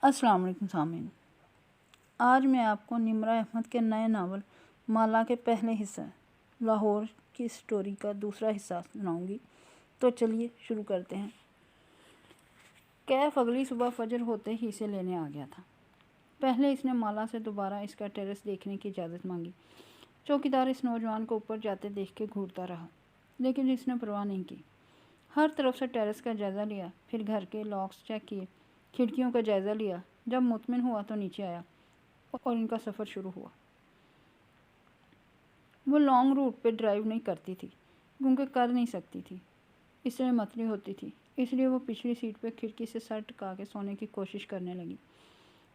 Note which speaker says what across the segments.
Speaker 1: السلام علیکم سامعین، آج میں آپ کو نمرہ احمد کے نئے ناول مالا کے پہلے حصہ لاہور کی سٹوری کا دوسرا حصہ سناؤں گی۔ تو چلیے شروع کرتے ہیں۔ کیف اگلی صبح فجر ہوتے ہی اسے لینے آ گیا تھا۔ پہلے اس نے مالا سے دوبارہ اس کا ٹیرس دیکھنے کی اجازت مانگی۔ چوکیدار اس نوجوان کو اوپر جاتے دیکھ کے گھورتا رہا، لیکن اس نے پرواہ نہیں کی۔ ہر طرف سے ٹیرس کا جائزہ لیا، پھر گھر کے لاکس چیک کیے، کھڑکیوں کا جائزہ لیا۔ جب مطمئن ہوا تو نیچے آیا اور ان کا سفر شروع ہوا۔ وہ لانگ روٹ پہ ڈرائیو نہیں کرتی تھی کیونکہ کر نہیں سکتی تھی، اس سے متلی ہوتی تھی، اس لیے وہ پچھلی سیٹ پہ کھڑکی سے سر ٹکا کے سونے کی کوشش کرنے لگی۔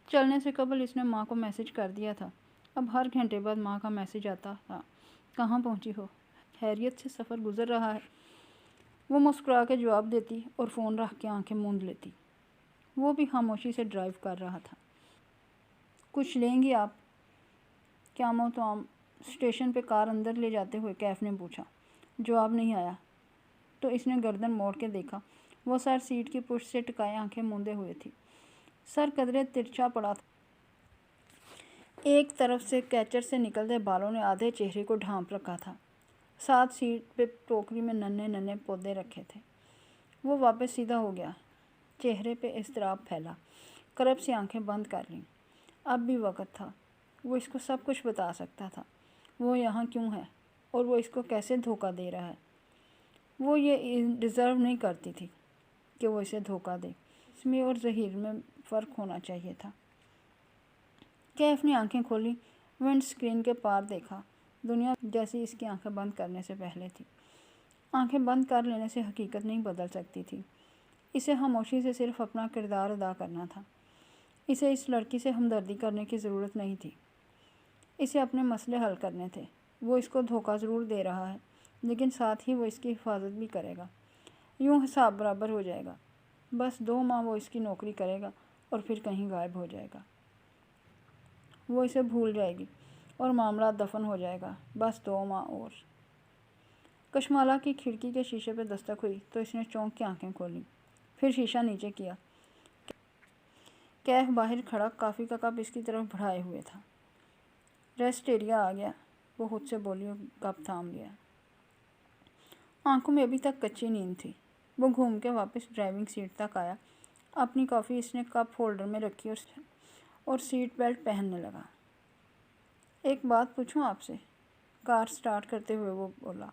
Speaker 1: چلنے سے قبل اس نے ماں کو میسج کر دیا تھا۔ اب ہر گھنٹے بعد ماں کا میسج آتا تھا، کہاں پہنچی ہو، خیریت سے سفر گزر رہا ہے۔ وہ مسکرا کے جواب دیتی اور فون رکھ کے آنکھیں موند لیتی۔ وہ بھی خاموشی سے ڈرائیو کر رہا تھا۔ کچھ لیں گی آپ؟ کیا محترم؟ اسٹیشن پہ کار اندر لے جاتے ہوئے کیف نے پوچھا۔ جواب نہیں آیا تو اس نے گردن موڑ کے دیکھا۔ وہ سر سیٹ کی پشت سے ٹکائے آنکھیں موندے ہوئے تھی۔ سر قدرے ترچھا پڑا تھا۔ ایک طرف سے کیچر سے نکلتے بالوں نے آدھے چہرے کو ڈھانپ رکھا تھا۔ ساتھ سیٹ پہ ٹوکری میں ننھے ننھے پودے رکھے تھے۔ وہ واپس سیدھا ہو گیا، چہرے پہ اضطراب پھیلا، کرب سے آنکھیں بند کر لیں۔ اب بھی وقت تھا، وہ اس کو سب کچھ بتا سکتا تھا۔ وہ یہاں کیوں ہے اور وہ اس کو کیسے دھوکہ دے رہا ہے۔ وہ یہ ڈیزرو نہیں کرتی تھی کہ وہ اسے دھوکہ دے۔ اس میں اور ظہیر میں فرق ہونا چاہیے تھا۔ کیف نے آنکھیں کھولی، ونڈ سکرین کے پار دیکھا۔ دنیا جیسی اس کی آنکھیں بند کرنے سے پہلے تھی۔ آنکھیں بند کر لینے سے حقیقت نہیں بدل سکتی تھی۔ اسے خاموشی سے صرف اپنا کردار ادا کرنا تھا۔ اسے اس لڑکی سے ہمدردی کرنے کی ضرورت نہیں تھی۔ اسے اپنے مسئلے حل کرنے تھے۔ وہ اس کو دھوکہ ضرور دے رہا ہے، لیکن ساتھ ہی وہ اس کی حفاظت بھی کرے گا۔ یوں حساب برابر ہو جائے گا۔ بس 2 ماہ وہ اس کی نوکری کرے گا اور پھر کہیں غائب ہو جائے گا۔ وہ اسے بھول جائے گی اور معاملہ دفن ہو جائے گا۔ بس 2 ماہ اور۔ کشمالہ کی کھڑکی کے شیشے پہ دستک ہوئی تو اس نے چونک کے آنکھیں کھولیں، پھر شیشہ نیچے کیا۔ کیف باہر کھڑا کافی کا کپ اس کی طرف بڑھائے ہوئے تھا۔ ریسٹ ایریا آ گیا، وہ خود سے بولی اور کپ تھام لیا۔ آنکھوں میں ابھی تک کچی نیند تھی۔ وہ گھوم کے واپس ڈرائیونگ سیٹ تک آیا۔ اپنی کافی اس نے کپ ہولڈر میں رکھی اور سیٹ بیلٹ پہننے لگا۔ ایک بات پوچھوں آپ سے؟ کار سٹارٹ کرتے ہوئے وہ بولا۔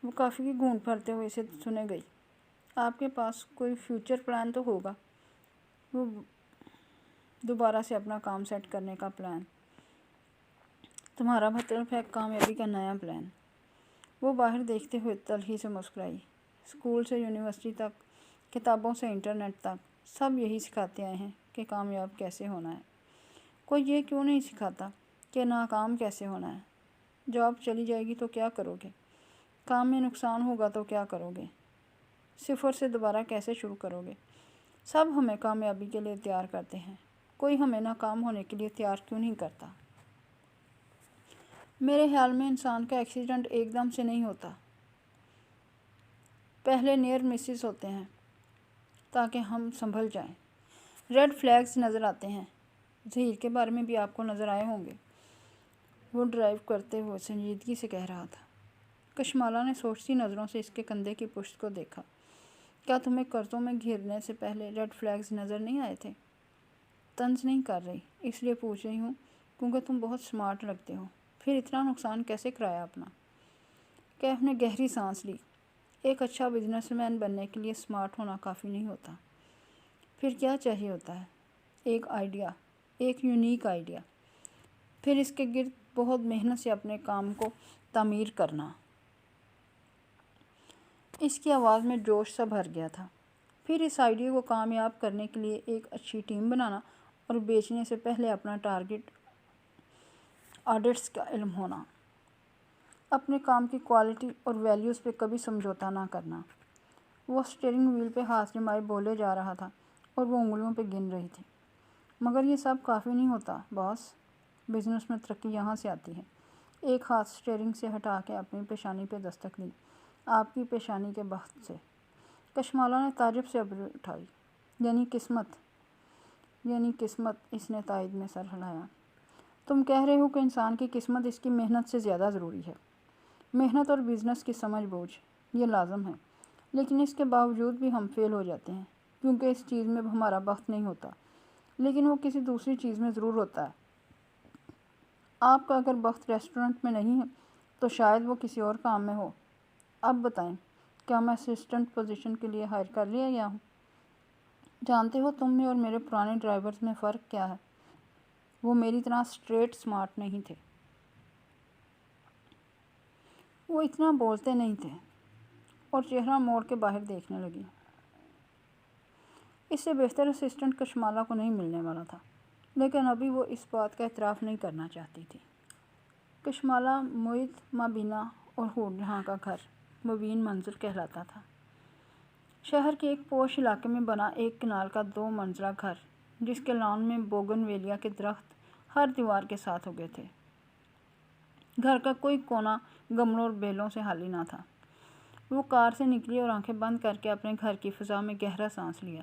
Speaker 1: وہ کافی کی گھونٹ بھرتے ہوئے اسے سنے گئی۔ آپ کے پاس کوئی فیوچر پلان تو ہوگا؟ وہ دوبارہ سے اپنا کام سیٹ کرنے کا پلان؟ تمہارا مطلب ہے کامیابی کا نیا پلان؟ وہ باہر دیکھتے ہوئے تلخی سے مسکرائی۔ اسکول سے یونیورسٹی تک، کتابوں سے انٹرنیٹ تک، سب یہی سکھاتے آئے ہیں کہ کامیاب کیسے ہونا ہے۔ کوئی یہ کیوں نہیں سکھاتا کہ ناکام کیسے ہونا ہے؟ جاب چلی جائے گی تو کیا کرو گے؟ کام میں نقصان ہوگا تو کیا کرو گے؟ صفر سے دوبارہ کیسے شروع کرو گے؟ سب ہمیں کامیابی کے لیے تیار کرتے ہیں، کوئی ہمیں ناکام ہونے کے لیے تیار کیوں نہیں کرتا؟ میرے خیال میں انسان کا ایکسیڈنٹ ایک دم سے نہیں ہوتا، پہلے نیئر مسز ہوتے ہیں تاکہ ہم سنبھل جائیں۔ ریڈ فلیگز نظر آتے ہیں۔ ظہیر کے بارے میں بھی آپ کو نظر آئے ہوں گے، وہ ڈرائیو کرتے ہوئے سنجیدگی سے کہہ رہا تھا۔ کشمالہ نے سوچتی نظروں سے اس کے کندھے کی پشت کو دیکھا۔ کیا تمہیں قرضوں میں گھرنے سے پہلے ریڈ فلیگز نظر نہیں آئے تھے؟ طنز نہیں کر رہی، اس لیے پوچھ رہی ہوں کیونکہ تم بہت سمارٹ لگتے ہو۔ پھر اتنا نقصان کیسے کرایا اپنا؟ کیف نے گہری سانس لی۔ ایک اچھا بزنس مین بننے کے لیے سمارٹ ہونا کافی نہیں ہوتا۔ پھر کیا چاہیے ہوتا ہے؟ ایک آئیڈیا، ایک یونیک آئیڈیا، پھر اس کے گرد بہت محنت سے اپنے کام کو تعمیر کرنا۔ اس کی آواز میں جوش سا بھر گیا تھا۔ پھر اس آئیڈیا کو کامیاب کرنے کے لیے ایک اچھی ٹیم بنانا اور بیچنے سے پہلے اپنا ٹارگٹ آڈٹس کا علم ہونا۔ اپنے کام کی کوالٹی اور ویلیوز پہ کبھی سمجھوتا نہ کرنا۔ وہ اسٹیئرنگ وہیل پہ ہاتھ جمائے بولے جا رہا تھا اور وہ انگلیوں پہ گن رہی تھی۔ مگر یہ سب کافی نہیں ہوتا باس، بزنس میں ترقی یہاں سے آتی ہے۔ ایک ہاتھ اسٹیئرنگ سے ہٹا کے اپنی پیشانی پہ دستک دی۔ آپ کی پیشانی کے بخت سے۔ کشمالہ نے تعجب سے ابرویں اٹھائی۔ یعنی قسمت؟ یعنی قسمت، اس نے تائید میں سر ہلایا۔ تم کہہ رہے ہو کہ انسان کی قسمت اس کی محنت سے زیادہ ضروری ہے۔ محنت اور بزنس کی سمجھ بوجھ یہ لازم ہے، لیکن اس کے باوجود بھی ہم فیل ہو جاتے ہیں کیونکہ اس چیز میں ہمارا بخت نہیں ہوتا، لیکن وہ کسی دوسری چیز میں ضرور ہوتا ہے۔ آپ کا اگر بخت ریسٹورنٹ میں نہیں ہے تو شاید وہ کسی اور کام میں ہو۔ اب بتائیں، کیا میں اسسٹنٹ پوزیشن کے لیے ہائر کر لیا گیا ہوں؟ جانتے ہو تم میں اور میرے پرانے ڈرائیورز میں فرق کیا ہے؟ وہ میری طرح اسٹریٹ سمارٹ نہیں تھے۔ وہ اتنا بولتے نہیں تھے، اور چہرہ موڑ کے باہر دیکھنے لگی۔ اس سے بہتر اسسٹنٹ کشمالہ کو نہیں ملنے والا تھا، لیکن ابھی وہ اس بات کا اعتراف نہیں کرنا چاہتی تھی۔ کشمالہ معید، مابینہ اور حور جہاں کا گھر مبین منزل کہلاتا تھا۔ شہر کے ایک پوش علاقے میں بنا ایک کنال کا 2 منزلہ گھر، جس کے لان میں بوگن ویلیا کے درخت ہر دیوار کے ساتھ اگے تھے۔ گھر کا کوئی کونا گملوں اور بیلوں سے خالی نہ تھا۔ وہ کار سے نکلی اور آنکھیں بند کر کے اپنے گھر کی فضا میں گہرا سانس لیا۔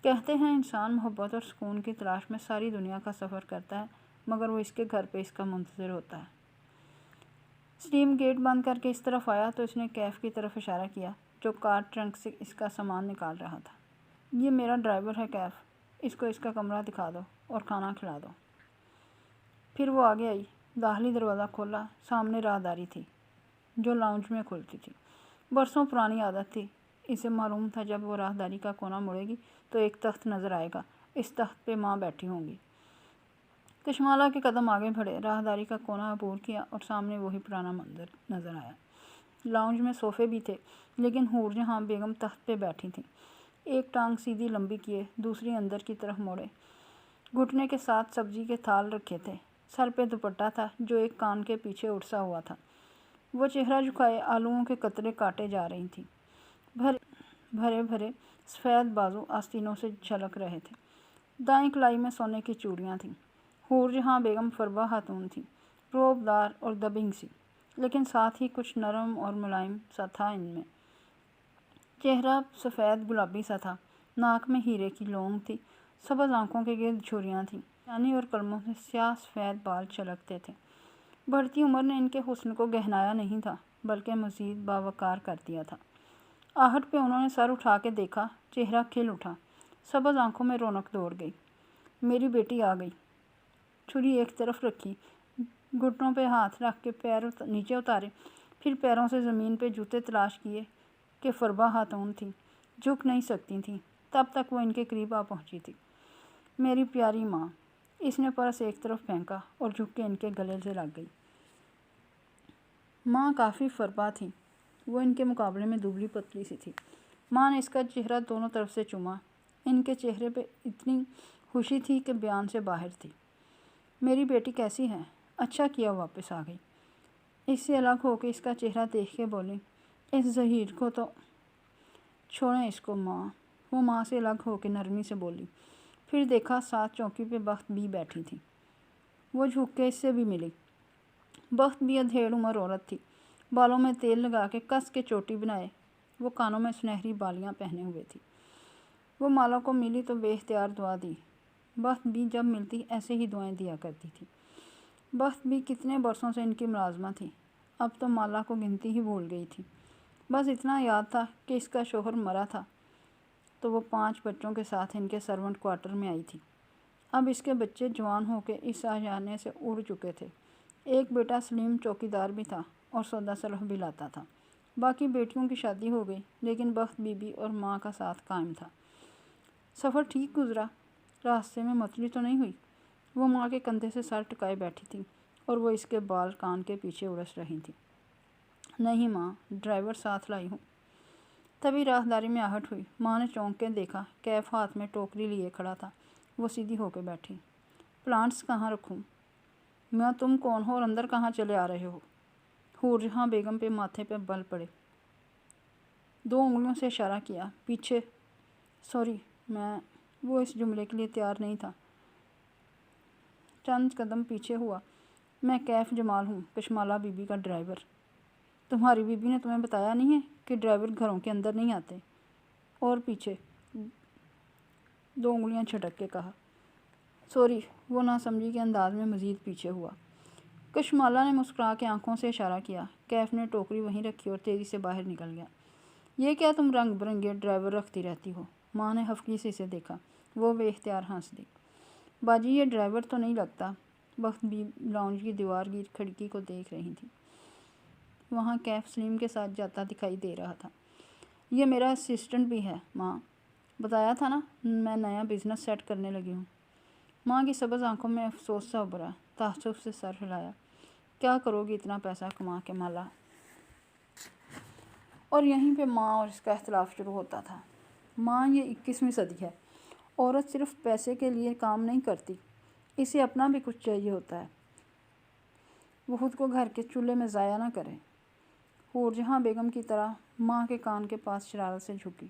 Speaker 1: کہتے ہیں انسان محبت اور سکون کی تلاش میں ساری دنیا کا سفر کرتا ہے، مگر وہ اس کے گھر پہ اس کا منتظر ہوتا ہے۔ سلیم گیٹ بند کر کے اس طرف آیا تو اس نے کیف کی طرف اشارہ کیا، جو کار ٹرنک سے اس کا سامان نکال رہا تھا۔ یہ میرا ڈرائیور ہے کیف، اس کو اس کا کمرہ دکھا دو اور کھانا کھلا دو۔ پھر وہ آگے آئی، داخلی دروازہ کھولا۔ سامنے راہداری تھی جو لاؤنج میں کھلتی تھی۔ برسوں پرانی عادت تھی، اسے معلوم تھا جب وہ راہداری کا کونا مڑے گی تو ایک تخت نظر آئے گا، اس تخت پہ ماں بیٹھی ہوں گی۔ کشمالہ کے قدم آگے بڑھے، راہداری کا کونا عبور کیا اور سامنے وہی پرانا منظر نظر آیا۔ لاؤنج میں صوفے بھی تھے، لیکن حور جہاں بیگم تخت پہ بیٹھی تھیں، ایک ٹانگ سیدھی لمبی کیے، دوسری اندر کی طرف موڑے۔ گھٹنے کے ساتھ سبزی کے تھال رکھے تھے، سر پہ دوپٹہ تھا جو ایک کان کے پیچھے اڑسا ہوا تھا۔ وہ چہرہ جھکائے آلوؤں کے قطرے کاٹے جا رہی تھیں۔ بھرے بھرے سفید بازو آستینوں سے جھلک رہے تھے۔ دائیں کلائی میں سونے کی چوڑیاں تھیں۔ حور جہاں بیگم فربہ خاتون تھی، روب دار اور دبنگ سی، لیکن ساتھ ہی کچھ نرم اور ملائم سا تھا ان میں۔ چہرہ سفید گلابی سا تھا، ناک میں ہیرے کی لونگ تھی، سبز آنکھوں کے گرد جھریاں تھیں، چانی اور قلموں سے سیاہ سفید بال چلکتے تھے۔ بڑھتی عمر نے ان کے حسن کو گہنایا نہیں تھا، بلکہ مزید باوقار کر دیا تھا۔ آہٹ پہ انہوں نے سر اٹھا کے دیکھا، چہرہ کھل اٹھا، سبز آنکھوں میں رونق دوڑ گئی۔ میری بیٹی آ گئی۔ چھری ایک طرف رکھی، گھٹنوں پہ ہاتھ رکھ کے پیر نیچے اتارے، پھر پیروں سے زمین پہ جوتے تلاش کیے کہ فربہ خاتون تھیں، جھک نہیں سکتی تھیں، تب تک وہ ان کے قریب آ پہنچی تھی۔ میری پیاری ماں، اس نے پرس ایک طرف پھینکا اور جھک کے ان کے گلے سے لگ گئی۔ ماں کافی فربہ تھی، وہ ان کے مقابلے میں دبلی پتلی سی تھی۔ ماں نے اس کا چہرہ دونوں طرف سے چوما۔ ان کے چہرے پہ اتنی خوشی تھی کہ بیان سے باہر تھی۔ میری بیٹی کیسی ہے؟ اچھا کیا واپس آ گئی۔ اس سے الگ ہو کے اس کا چہرہ دیکھ کے بولی، اس ظہیر کو تو چھوڑیں اس کو ماں۔ وہ ماں سے الگ ہو کے نرمی سے بولی۔ پھر دیکھا ساتھ چوکی پہ بخت بھی بیٹھی تھی۔ وہ جھک کے اس سے بھی ملی۔ بخت بھی ادھیڑ عمر عورت تھی، بالوں میں تیل لگا کے کس کے چوٹی بنائے، وہ کانوں میں سنہری بالیاں پہنے ہوئے تھی۔ وہ مالا کو ملی تو بے اختیار دعا دی۔ بخت بھی جب ملتی ایسے ہی دعائیں دیا کرتی تھی۔ بخت بھی کتنے برسوں سے ان کی ملازمہ تھی، اب تو مالا کو گنتی ہی بھول گئی تھی۔ بس اتنا یاد تھا کہ اس کا شوہر مرا تھا تو وہ 5 بچوں کے ساتھ ان کے سرونٹ کوارٹر میں آئی تھی۔ اب اس کے بچے جوان ہو کے اس آشیانے سے اڑ چکے تھے۔ ایک بیٹا سلیم چوکیدار بھی تھا اور سودا سلف بھی لاتا تھا۔ باقی بیٹیوں کی شادی ہو گئی، لیکن بخت بی بی اور ماں کا ساتھ قائم تھا۔ سفر ٹھیک گزرا؟ راستے میں متلی تو نہیں ہوئی؟ وہ ماں کے کندھے سے سر ٹکائے بیٹھی تھی اور وہ اس کے بال کان کے پیچھے اڑس رہی تھی۔ نہیں ماں، ڈرائیور ساتھ لائی ہوں۔ تبھی راہداری میں آہٹ ہوئی۔ ماں نے چونک کے دیکھا، کیف ہاتھ میں ٹوکری لیے کھڑا تھا۔ وہ سیدھی ہو کے بیٹھی۔ پلانٹس کہاں رکھوں؟ ماں تم کون ہو اور اندر کہاں چلے آ رہے ہو؟ حور جہاں بیگم پہ ماتھے پہ بل پڑے، 2 انگلیوں سے اشارہ کیا، پیچھے۔ سوری، میں… وہ اس جملے کے لیے تیار نہیں تھا۔ چند قدم پیچھے ہوا۔ میں کیف جمال ہوں، کشمالہ بی بی کا ڈرائیور۔ تمہاری بی بی نے تمہیں بتایا نہیں ہے کہ ڈرائیور گھروں کے اندر نہیں آتے؟ اور پیچھے، 2 انگلیاں جھٹک کے کہا۔ سوری، وہ ناسمجھی کے انداز میں مزید پیچھے ہوا۔ کشمالہ نے مسکرا کے آنکھوں سے اشارہ کیا۔ کیف نے ٹوکری وہیں رکھی اور تیزی سے باہر نکل گیا۔ یہ کیا تم رنگ برنگے ڈرائیور رکھتی رہتی ہو؟ ماں نے حفقی سے اسے دیکھا۔ وہ بے اختیار ہنس دی۔ باجی یہ ڈرائیور تو نہیں لگتا۔ بخت بھی لاؤنج کی دیوار کی کھڑکی کو دیکھ رہی تھی۔ وہاں کیف سلیم کے ساتھ جاتا دکھائی دے رہا تھا۔ یہ میرا اسسٹنٹ بھی ہے ماں، بتایا تھا نا، میں نیا بزنس سیٹ کرنے لگی ہوں۔ ماں کی سبز آنکھوں میں افسوس سا ابھرا۔ تعجب سے سر ہلایا۔ کیا کرو گی اتنا پیسہ کما کے مالا؟ اور یہیں پہ ماں اور اس کا اختلاف شروع ہوتا تھا۔ ماں، یہ 21ویں صدی ہے۔ عورت صرف پیسے کے لیے کام نہیں کرتی، اسے اپنا بھی کچھ چاہیے ہوتا ہے۔ وہ خود کو گھر کے چولہے میں ضائع نہ کرے۔ حور جہاں بیگم کی طرح ماں کے کان کے پاس شرارت سے جھکی۔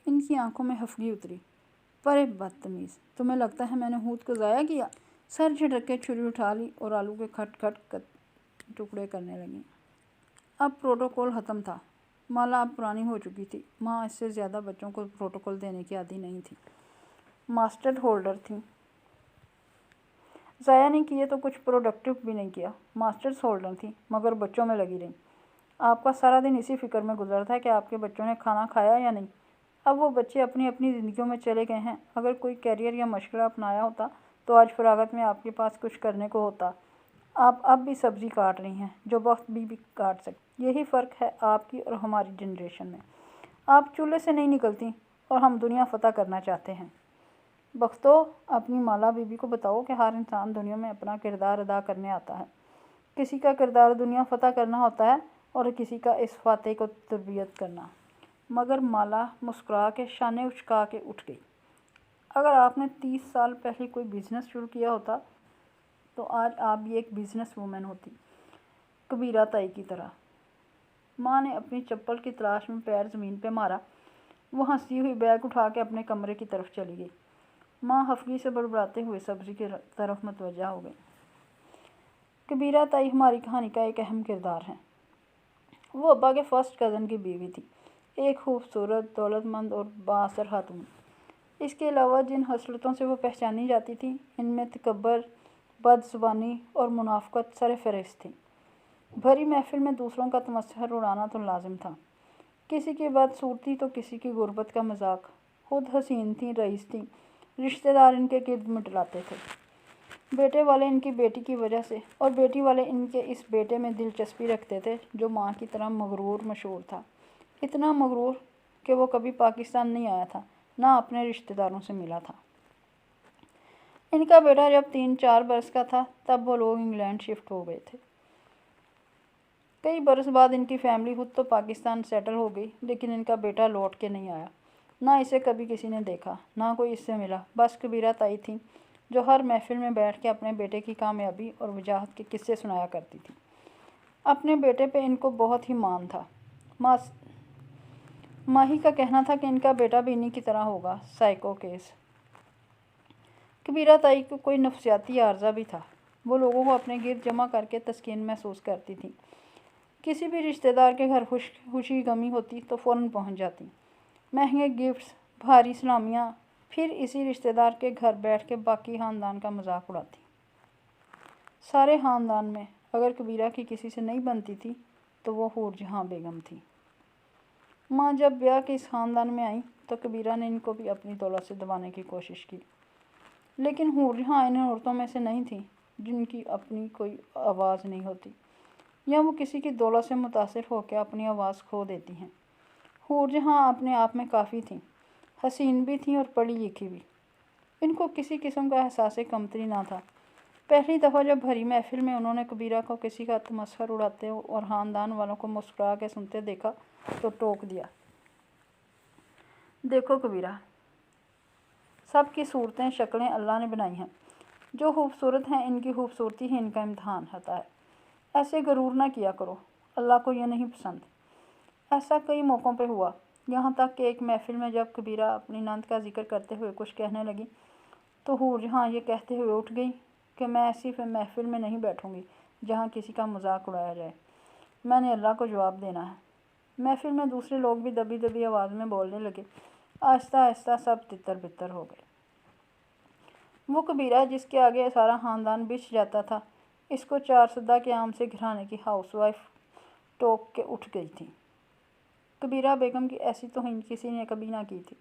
Speaker 1: ان کی آنکھوں میں حفگی اتری۔ پرے بدتمیز، تمہیں لگتا ہے میں نے ہود کو ضائع کیا؟ سر جھٹک کے چھری اٹھا لی اور آلو کے کھٹ کھٹ ٹکڑے کرنے لگی۔ اب پروٹوکول ختم تھا۔ مالا اب پرانی ہو چکی تھی۔ ماں اس سے زیادہ بچوں کو پروٹوکول دینے کی عادی نہیں تھی۔ ماسٹر ہولڈر تھیں۔ ضائع نہیں کیے تو کچھ پروڈکٹیو بھی نہیں کیا۔ ماسٹرز ہولڈر تھیں مگر بچوں میں لگی رہیں۔ آپ کا سارا دن اسی فکر میں گزرتا ہے کہ آپ کے بچوں نے کھانا کھایا یا نہیں۔ اب وہ بچے اپنی اپنی زندگیوں میں چلے گئے ہیں۔ اگر کوئی کیریئر یا مشغلہ اپنایا ہوتا تو آج فراغت میں آپ کے پاس کچھ کرنے کو ہوتا۔ آپ اب بھی سبزی کاٹ رہی ہیں جو بخت بھی کاٹ سکتی۔ یہی فرق ہے آپ کی اور ہماری جنریشن میں۔ آپ چولہے سے نہیں نکلتی اور ہم دنیا فتح کرنا چاہتے ہیں۔ بختو، اپنی مالا بی بی کو بتاؤ کہ ہر انسان دنیا میں اپنا کردار ادا کرنے آتا ہے۔ کسی کا کردار دنیا فتح کرنا ہوتا ہے اور کسی کا اس فاتح کو تربیت کرنا۔ مگر مالا مسکرا کے شانے اچکا کے اٹھ گئی۔ اگر آپ نے 30 سال پہلے کوئی بزنس شروع کیا ہوتا تو آج آپ بھی ایک بزنس وومن ہوتی، کبیرہ تائی کی طرح۔ ماں نے اپنی چپل کی تلاش میں پیر زمین پہ مارا۔ وہ ہنستی ہوئی بیگ اٹھا کے اپنے کمرے کی طرف چلی گئی۔ ماں حفگی سے بڑبڑاتے ہوئے سبزی کی طرف متوجہ ہو گئی۔ کبیرہ تائی ہماری کہانی کا ایک اہم کردار ہے۔ وہ ابا کے فرسٹ کزن کی بیوی تھی، ایک خوبصورت، دولت مند اور بااثر خاتون۔ اس کے علاوہ جن خصلتوں سے وہ پہچانی جاتی تھی ان میں تکبر، بد زبانی اور منافقت سر فہرست تھی۔ بھری محفل میں دوسروں کا تمسخر اڑانا تو لازم تھا۔ کسی کی بدصورتی تو کسی کی غربت کا مذاق۔ خود حسین تھیں، رئیس تھیں، رشتہ دار ان کے گرد منڈلاتے تھے۔ بیٹے والے ان کی بیٹی کی وجہ سے اور بیٹی والے ان کے اس بیٹے میں دلچسپی رکھتے تھے جو ماں کی طرح مغرور مشہور تھا۔ اتنا مغرور کہ وہ کبھی پاکستان نہیں آیا تھا، نہ اپنے رشتہ داروں سے ملا تھا۔ ان کا بیٹا جب 3-4 برس کا تھا تب وہ لوگ انگلینڈ شفٹ ہو گئے تھے۔ کئی برس بعد ان کی فیملی خود تو پاکستان سیٹل ہو گئی لیکن ان کا بیٹا لوٹ کے نہیں آیا۔ نہ اسے کبھی کسی نے دیکھا، نہ کوئی اس سے ملا۔ بس کبیرہ تائی تھیں جو ہر محفل میں بیٹھ کے اپنے بیٹے کی کامیابی اور وجاہت کے قصے سنایا کرتی تھی۔ اپنے بیٹے پہ ان کو بہت ہی مان تھا۔ ماہی کا کہنا تھا کہ ان کا بیٹا بھی انہی کی طرح ہوگا، سائیکو کیس۔ کبیرہ تائی کو کوئی نفسیاتی عارضہ بھی تھا۔ وہ لوگوں کو اپنے گرد جمع کر کے تسکین محسوس کرتی تھیں۔ کسی بھی رشتہ دار کے گھر خوشی غمی ہوتی تو فوراً پہنچ جاتی۔ مہنگے گفٹس، بھاری سلامیاں، پھر اسی رشتہ دار کے گھر بیٹھ کے باقی خاندان کا مذاق اڑاتی۔ سارے خاندان میں اگر کبیرہ کی کسی سے نہیں بنتی تھی تو وہ حور جہاں بیگم تھی۔ ماں جب بیاہ کے اس خاندان میں آئیں تو کبیرہ نے ان کو بھی اپنی دولت سے دبانے کی کوشش کی، لیکن حور جہاں ان عورتوں میں سے نہیں تھیں جن کی اپنی کوئی آواز نہیں ہوتی یا وہ کسی کی دولت سے متاثر ہو کے اپنی آواز کھو دیتی ہیں۔ حور جہاں اپنے آپ میں کافی تھیں، حسین بھی تھیں اور پڑھی لکھی بھی۔ ان کو کسی قسم کا احساس کمتری نہ تھا۔ پہلی دفعہ جب بھری محفل میں انہوں نے کبیرہ کو کسی کا تمسخر اڑاتے اور خاندان والوں کو مسکرا کے سنتے دیکھا تو ٹوک دیا۔ دیکھو کبیرہ، سب کی صورتیں شکلیں اللہ نے بنائی ہیں۔ جو خوبصورت ہیں ان کی خوبصورتی ہی ان کا امتحان ہوتا ہے۔ ایسے غرور نہ کیا کرو، اللہ کو یہ نہیں پسند۔ ایسا کئی موقعوں پہ ہوا، یہاں تک کہ ایک محفل میں جب کبیرہ اپنی نند کا ذکر کرتے ہوئے کچھ کہنے لگی تو حور جہاں یہ کہتے ہوئے اٹھ گئی کہ میں ایسی محفل میں نہیں بیٹھوں گی جہاں کسی کا مذاق اڑایا جائے، میں نے اللہ کو جواب دینا ہے۔ محفل میں دوسرے لوگ بھی دبی دبی آواز میں بولنے لگے۔ آہستہ آہستہ سب تتر بتر ہو گئے۔ وہ کبیرہ جس کے آگے سارا خاندان بچھ جاتا تھا، اس کو 4 کے عام سے گھرانے کی ہاؤس وائف ٹوک کے اٹھ گئی تھی۔ کبیرہ بیگم کی ایسی توہین کسی نے کبھی نہ کی تھی۔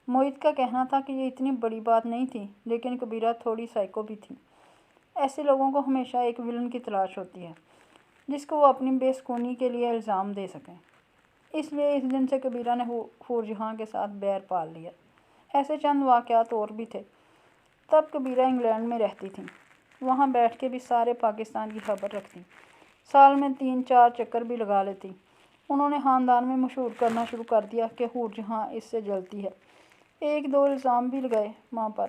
Speaker 1: موعد کا کہنا تھا کہ یہ اتنی بڑی بات نہیں تھی، لیکن کبیرہ تھوڑی سائیکو بھی تھی۔ ایسے لوگوں کو ہمیشہ ایک ولن کی تلاش ہوتی ہے جس کو وہ اپنی بے سکونی کے لیے الزام دے سکیں۔ اس لیے اس دن سے کبیرہ نے حور جہاں کے ساتھ بیر پال لیا۔ ایسے چند واقعات اور بھی تھے۔ تب کبیرہ انگلینڈ میں رہتی تھیں، وہاں بیٹھ کے بھی سارے پاکستان کی خبر رکھتی، سال میں 3-4 چکر بھی لگا لیتی۔ انہوں نے خاندان میں مشہور کرنا شروع کر دیا کہ حور جہاں اس سے جلتی ہے۔ 1-2 الزام بھی لگائے ماں پر۔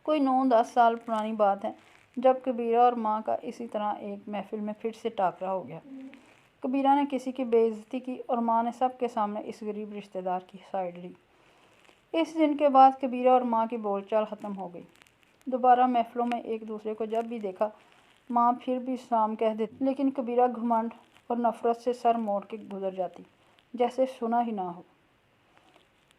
Speaker 1: کوئی 9-10 سال پرانی بات ہے جب کبیرہ اور ماں کا اسی طرح ایک محفل میں پھر سے ٹاکرا ہو گیا۔ کبیرہ نے کسی کی بے عزتی کی اور ماں نے سب کے سامنے اس غریب رشتہ دار کی سائیڈ لی۔ اس دن کے بعد کبیرہ اور ماں کی بول چال ختم ہو گئی۔ دوبارہ محفلوں میں ایک دوسرے کو جب بھی دیکھا، ماں پھر بھی سلام کہہ دیتی، لیکن کبیرہ گھمنڈ اور نفرت سے سر موڑ کے گزر جاتی، جیسے سنا ہی نہ ہو۔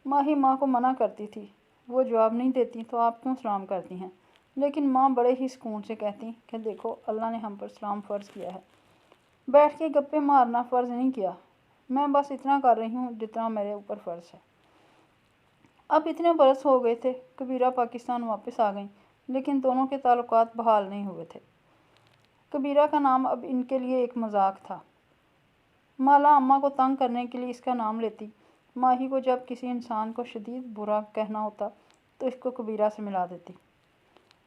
Speaker 1: ماہی ماں کو منع کرتی تھی، وہ جواب نہیں دیتی تو آپ کیوں سلام کرتی ہیں؟ لیکن ماں بڑے ہی سکون سے کہتی کہ دیکھو، اللہ نے ہم پر سلام فرض کیا ہے، بیٹھ کے گپے مارنا فرض نہیں کیا، میں بس اتنا کر رہی ہوں جتنا میرے اوپر فرض ہے۔ اب اتنے برس ہو گئے تھے، کبیرہ پاکستان واپس آ گئیں، لیکن دونوں کے تعلقات بحال نہیں ہوئے تھے۔ کبیرہ کا نام اب ان کے لیے ایک مذاق تھا۔ مالا اماں کو تنگ کرنے کے لیے اس کا نام لیتی۔ ماہی کو جب کسی انسان کو شدید برا کہنا ہوتا تو اس کو کبیرہ سے ملا دیتی۔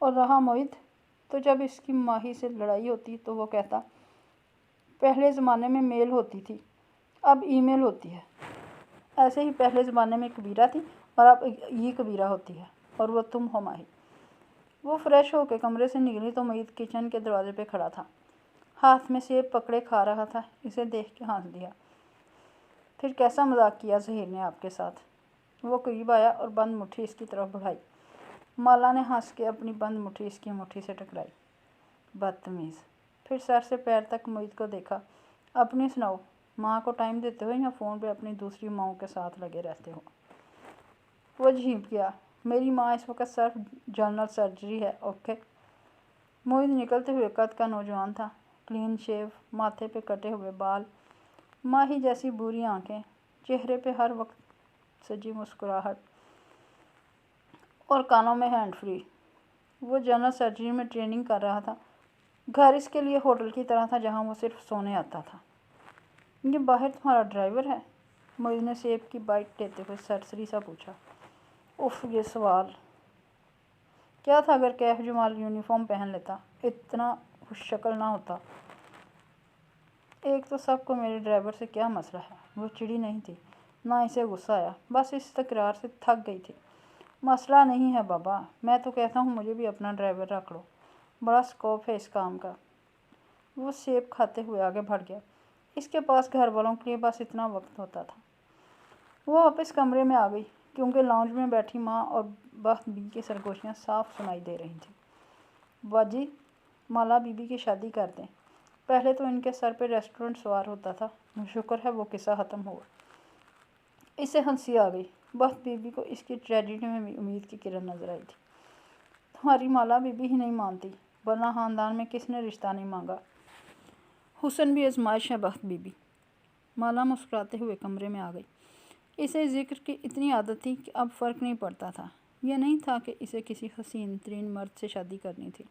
Speaker 1: اور رہا موعد، تو جب اس کی ماہی سے لڑائی ہوتی تو وہ کہتا، پہلے زمانے میں میل ہوتی تھی، اب ای میل ہوتی ہے۔ ایسے ہی پہلے زمانے میں کبیرہ تھی اور اب یہ کبیرہ ہوتی ہے، اور وہ تم ہو ماہی۔ وہ فریش ہو کے کمرے سے نکلی تو موعد کچن کے دروازے پہ کھڑا تھا، ہاتھ میں سیب پکڑے کھا رہا تھا۔ اسے دیکھ کے ہنس دیا۔ پھر کیسا مذاق کیا ظہیر نے آپ کے ساتھ؟ وہ قریب آیا اور بند مٹھی اس کی طرف بڑھائی۔ مالا نے ہنس کے اپنی بند مٹھی اس کی مٹھی سے ٹکرائی۔ بدتمیز۔ پھر سر سے پیر تک موعد کو دیکھا۔ اپنی سناؤ، ماں کو ٹائم دیتے ہو یا فون پہ اپنی دوسری ماؤں کے ساتھ لگے رہتے ہو؟ وہ جھیپ گیا۔ میری ماں اس وقت صرف جنرل سرجری ہے، اوکے؟ موعد نکلتے ہوئے قد کا نوجوان تھا، کلین شیو، ماتھے پہ کٹے ہوئے بال، ماہی جیسی بوری آنکھیں، چہرے پہ ہر وقت سجی مسکراہٹ اور کانوں میں ہینڈ فری۔ وہ جنرل سرجری میں ٹریننگ کر رہا تھا۔ گھر اس کے لیے ہوٹل کی طرح تھا جہاں وہ صرف سونے آتا تھا۔ یہ باہر تمہارا ڈرائیور ہے؟ موعد نے سیب کی بائٹ لیتے ہوئے سرسری سا پوچھا۔ اف، یہ سوال! کیا تھا اگر کیف جمال یونیفارم پہن لیتا، اتنا خوش شکل نہ ہوتا؟ ایک تو سب کو میرے ڈرائیور سے کیا مسئلہ ہے؟ وہ چڑی نہیں تھی، نہ اسے غصہ آیا، بس اس تکرار سے تھک گئی تھی۔ مسئلہ نہیں ہے بابا، میں تو کہتا ہوں مجھے بھی اپنا ڈرائیور رکھ لو، بڑا اسکوپ ہے اس کام کا۔ وہ سیب کھاتے ہوئے آگے بڑھ گیا۔ اس کے پاس گھر والوں کے لیے بس اتنا وقت ہوتا تھا۔ وہ واپس کمرے میں آ گئی، کیونکہ لاؤنج میں بیٹھی ماں اور بخت بی کی سرگوشیاں صاف سنائی دے رہی تھیں۔ باجی، مالا بی بی کی شادی کر دیں۔ پہلے تو ان کے سر پہ ریسٹورنٹ سوار ہوتا تھا، شکر ہے وہ قصہ ختم ہوا۔ اسے ہنسی آ گئی۔ بخت بی بی کو اس کی ٹریجڈی میں بھی امید کی کرن نظر آئی تھی۔ تمہاری مالا بی بی ہی نہیں مانتی، ورنہ خاندان میں کس نے رشتہ نہیں مانگا؟ حسن بھی آزمائش ہے بخت بی بی۔ مالا مسکراتے ہوئے کمرے میں آ گئی۔ اسے ذکر کی اتنی عادت تھی کہ اب فرق نہیں پڑتا تھا۔ یہ نہیں تھا کہ اسے کسی حسین ترین مرد سے شادی کرنی تھی،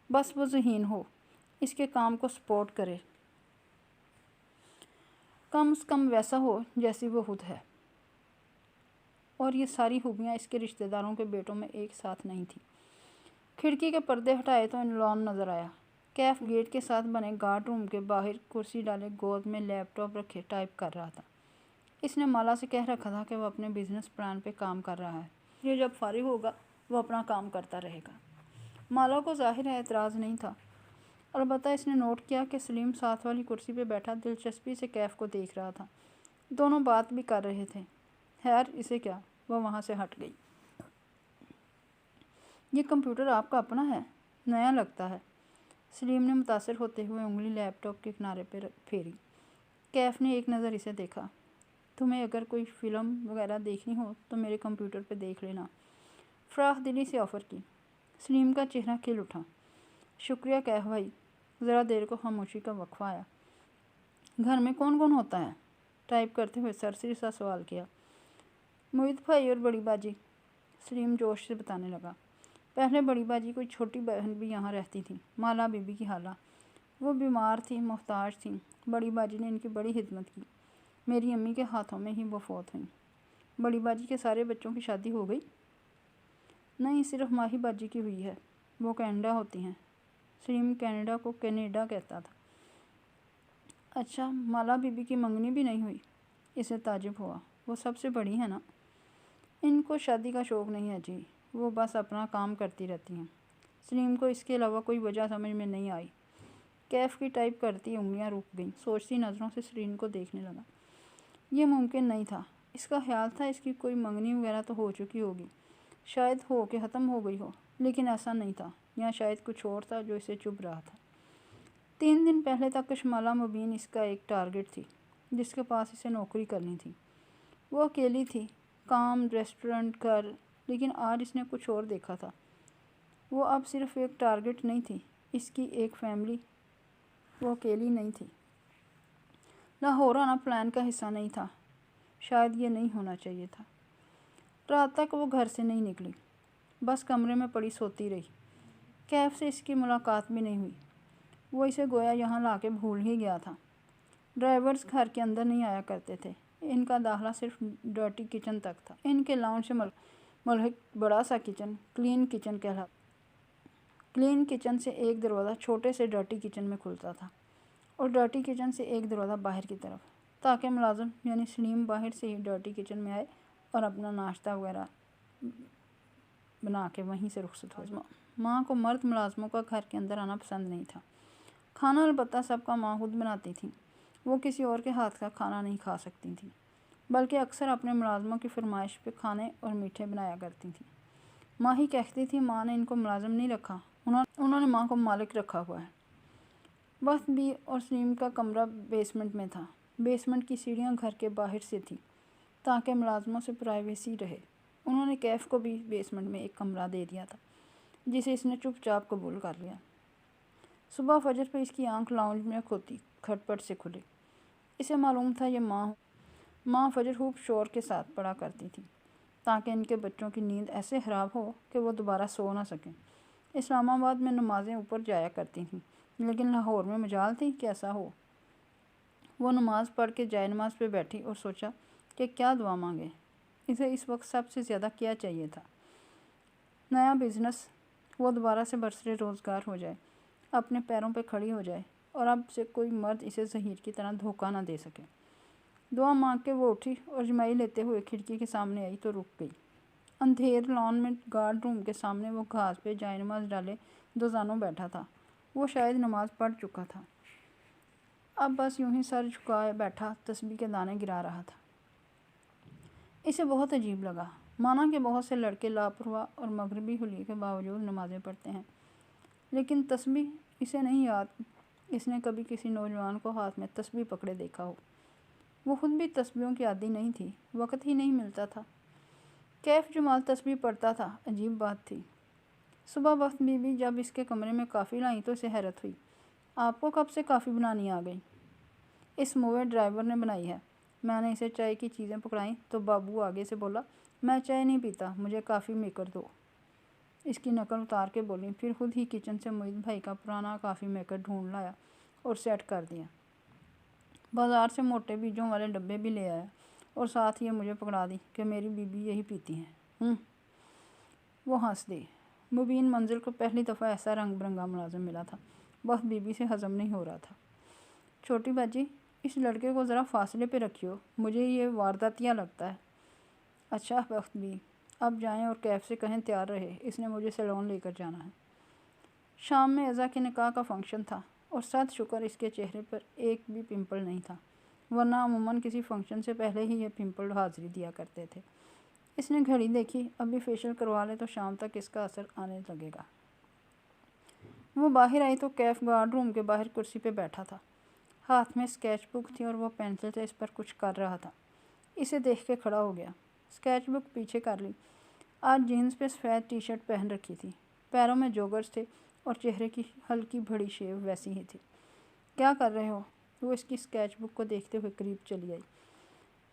Speaker 1: بس وہ ذہین ہو، اس کے کام کو سپورٹ کرے، کم از کم ویسا ہو جیسی وہ خود ہے۔ اور یہ ساری خوبیاں اس کے رشتہ داروں کے بیٹوں میں ایک ساتھ نہیں تھیں۔ کھڑکی کے پردے ہٹائے تو ان لان نظر آیا۔ کیف گیٹ کے ساتھ بنے گارڈ روم کے باہر کرسی ڈالے گود میں لیپ ٹاپ رکھے ٹائپ کر رہا تھا۔ اس نے مالا سے کہہ رکھا تھا کہ وہ اپنے بزنس پلان پہ کام کر رہا ہے، یہ جب فارغ ہوگا وہ اپنا کام کرتا رہے گا۔ مالا کو ظاہر ہے اعتراض نہیں تھا، البتہ اس نے نوٹ کیا کہ سلیم ساتھ والی کرسی پہ بیٹھا دلچسپی سے کیف کو دیکھ رہا تھا۔ دونوں بات بھی کر رہے تھے۔ خیر، اسے کیا؟ وہ وہاں سے ہٹ گئی۔ یہ کمپیوٹر آپ کا اپنا ہے؟ نیا لگتا ہے۔ سلیم نے متاثر ہوتے ہوئے انگلی لیپ ٹاپ کے کنارے پہ پھیری۔ کیف نے ایک نظر اسے دیکھا۔ تمہیں اگر کوئی فلم وغیرہ دیکھنی ہو تو میرے کمپیوٹر پہ دیکھ لینا، فراخ دلی سے آفر کی۔ سلیم کا چہرہ کھل اٹھا۔ شکریہ کیف بھائی۔ ذرا دیر کو خاموشی کا وقفہ آیا۔ گھر میں کون کون ہوتا ہے؟ ٹائپ کرتے ہوئے سرسری سا سوال کیا۔ موہت بھائی اور بڑی باجی، سلیم جوش سے بتانے لگا۔ پہلے بڑی باجی کوئی چھوٹی بہن بھی یہاں رہتی تھی، مالا بی بی کی خالہ۔ وہ بیمار تھی، محتاج تھیں۔ بڑی باجی نے ان کی بڑی خدمت کی۔ میری امی کے ہاتھوں میں ہی وہ فوت ہوئیں۔ بڑی باجی کے سارے بچوں کی شادی ہو گئی؟ نہیں، صرف ماہی باجی کی ہوئی ہے، وہ کینیڈا ہوتی ہیں۔ سلیم کینیڈا کو کینیڈا کہتا تھا۔ اچھا، مالا بی بی کی منگنی بھی نہیں ہوئی؟ اسے تعجب ہوا۔ وہ سب سے بڑی ہے نا؟ ان کو شادی کا شوق نہیں ہے جی، وہ بس اپنا کام کرتی رہتی ہیں۔ سلیم کو اس کے علاوہ کوئی وجہ سمجھ میں نہیں آئی۔ کیف کی ٹائپ کرتی انگلیاں رک گئیں، سوچتی نظروں سے سلیم کو دیکھنے لگا۔ یہ ممکن نہیں تھا۔ اس کا خیال تھا اس کی کوئی منگنی وغیرہ تو ہو چکی ہوگی، شاید ہو کے ختم ہو گئی ہو، لیکن ایسا نہیں تھا۔ یا شاید کچھ اور تھا جو اسے چبھ رہا تھا۔ 3 دن پہلے تک کشمالہ مبین اس کا ایک ٹارگٹ تھی، جس کے پاس اسے نوکری کرنی تھی۔ وہ اکیلی تھی، کام، ریسٹورنٹ، گھر، لیکن آج اس نے کچھ اور دیکھا تھا۔ وہ اب صرف ایک ٹارگٹ نہیں تھی، اس کی ایک فیملی۔ وہ اکیلی نہیں تھی۔ لاہور آنا پلان کا حصہ نہیں تھا، شاید یہ نہیں ہونا چاہیے تھا۔ رات تک وہ گھر سے نہیں نکلی، بس کمرے میں پڑی سوتی رہی۔ کیف سے اس کی ملاقات بھی نہیں ہوئی۔ وہ اسے گویا یہاں لا کے بھول ہی گیا تھا۔ ڈرائیورز گھر کے اندر نہیں آیا کرتے تھے، ان کا داخلہ صرف ڈرٹی کچن تک تھا۔ ان کے لاؤنج سے ملحق بڑا سا کچن کلین کچن کہلاتا۔ کلین کچن سے ایک دروازہ چھوٹے سے ڈرٹی کچن میں کھلتا تھا، اور ڈرٹی کچن سے ایک دروازہ باہر کی طرف، تاکہ ملازم یعنی سلیم باہر سے ہی ڈرٹی کچن میں آئے اور اپنا ناشتہ وغیرہ بنا کے وہیں سے رخصت ہو جائے۔ ماں کو مرد ملازموں کا گھر کے اندر آنا پسند نہیں تھا۔ کھانا البتہ سب کا ماں خود بناتی تھیں۔ وہ کسی اور کے ہاتھ کا کھانا نہیں کھا سکتی تھیں، بلکہ اکثر اپنے ملازموں کی فرمائش پہ کھانے اور میٹھے بنایا کرتی تھیں۔ ماں ہی کہتی تھی ماں نے ان کو ملازم نہیں رکھا، انہوں نے ماں کو مالک رکھا ہوا ہے۔ وقت بھی اور سلیم کا کمرہ بیسمنٹ میں تھا۔ بیسمنٹ کی سیڑھیاں گھر کے باہر سے تھیں تاکہ ملازموں سے پرائیویسی رہے۔ انہوں نے کیف کو بھی بیسمنٹ میں ایک کمرہ دے دیا تھا، جسے اس نے چپ چاپ قبول کر لیا۔ صبح فجر پہ اس کی آنکھ لاؤنج میں کھوتی کھٹ پٹ سے کھلی۔ اسے معلوم تھا یہ ماں فجر خوب شور کے ساتھ پڑھا کرتی تھی، تاکہ ان کے بچوں کی نیند ایسے خراب ہو کہ وہ دوبارہ سو نہ سکیں۔ اسلام آباد میں نمازیں اوپر جایا کرتی تھیں، لیکن لاہور میں مجال تھی کہ ایسا ہو۔ وہ نماز پڑھ کے جائے نماز پہ بیٹھی اور سوچا کہ کیا دعا مانگے۔ اسے اس وقت سب سے زیادہ کیا چاہیے تھا؟ نیا بزنس، وہ دوبارہ سے برسر روزگار ہو جائے، اپنے پیروں پہ کھڑی ہو جائے، اور اب سے کوئی مرد اسے زہیر کی طرح دھوکہ نہ دے سکے۔ دعا مانگ کے وہ اٹھی اور جمائی لیتے ہوئے کھڑکی کے سامنے آئی تو رک گئی۔ اندھیر لان میں گارڈ روم کے سامنے وہ گھاس پہ جائے نماز ڈالے دو زانوں بیٹھا تھا۔ وہ شاید نماز پڑھ چکا تھا، اب بس یوں ہی سر جھکائے بیٹھا تسبیح کے دانے گرا رہا تھا۔ اسے بہت عجیب لگا، مانا کہ بہت سے لڑکے لاپرواہ اور مغربی حلیے کے باوجود نمازیں پڑھتے ہیں، لیکن تسبیح اسے نہیں یاد اس نے کبھی کسی نوجوان کو ہاتھ میں تسبیح پکڑے دیکھا ہو۔ وہ خود بھی تسبیحوں کی عادی نہیں تھی، وقت ہی نہیں ملتا تھا۔ کیف جمال تسبیح پڑھتا تھا، عجیب بات تھی۔ صبح وقت بی بی جب اس کے کمرے میں کافی لائیں تو اسے حیرت ہوئی۔ آپ کو کب سے کافی بنانی آ گئی؟ اس موئے ڈرائیور نے بنائی ہے۔ میں نے اسے چائے کی چیزیں پکڑائیں تو بابو آگے سے بولا، میں چائے نہیں پیتا، مجھے کافی میکر دو۔ اس کی نقل اتار کے بولی، پھر خود ہی کچن سے موہت بھائی کا پرانا کافی میکر ڈھونڈ لایا اور سیٹ کر دیا۔ بازار سے موٹے بیجوں والے ڈبے بھی لے آیا اور ساتھ یہ مجھے پکڑا دی کہ میری بی بی یہی پیتی ہیں۔ وہ ہنس دی۔ مبین منزل کو پہلی دفعہ ایسا رنگ برنگا ملازم ملا تھا، وقت بی بی سے ہضم نہیں ہو رہا تھا۔ چھوٹی باجی، اس لڑکے کو ذرا فاصلے پہ رکھیو، مجھے یہ وارداتیہ لگتا ہے۔ اچھا بخت بھی، اب جائیں اور کیف سے کہیں تیار رہے، اس نے مجھے سیلون لے کر جانا ہے۔ شام میں عزا کے نکاح کا فنکشن تھا اور صد شکر اس کے چہرے پر ایک بھی پمپل نہیں تھا، ورنہ عموماً کسی فنکشن سے پہلے ہی یہ پمپل حاضری دیا کرتے تھے۔ اس نے گھڑی دیکھی، ابھی فیشل کروا لے تو شام تک اس کا اثر آنے لگے گا۔ وہ باہر آئی تو کیف گارڈ روم کے باہر کرسی پہ بیٹھا تھا، ہاتھ میں اسکیچ بک تھی اور وہ پینسل سے اس پر کچھ کر رہا تھا۔ اسے دیکھ کے کھڑا ہو گیا، اسکیچ بک پیچھے کر لی۔ آج جینز پہ سفید ٹی شرٹ پہن رکھی تھی، پیروں میں جوگرز تھے اور چہرے کی ہلکی بڑی شیو ویسی ہی تھی۔ کیا کر رہے ہو؟ وہ اس کی اسکیچ بک کو دیکھتے ہوئے قریب چلی آئی۔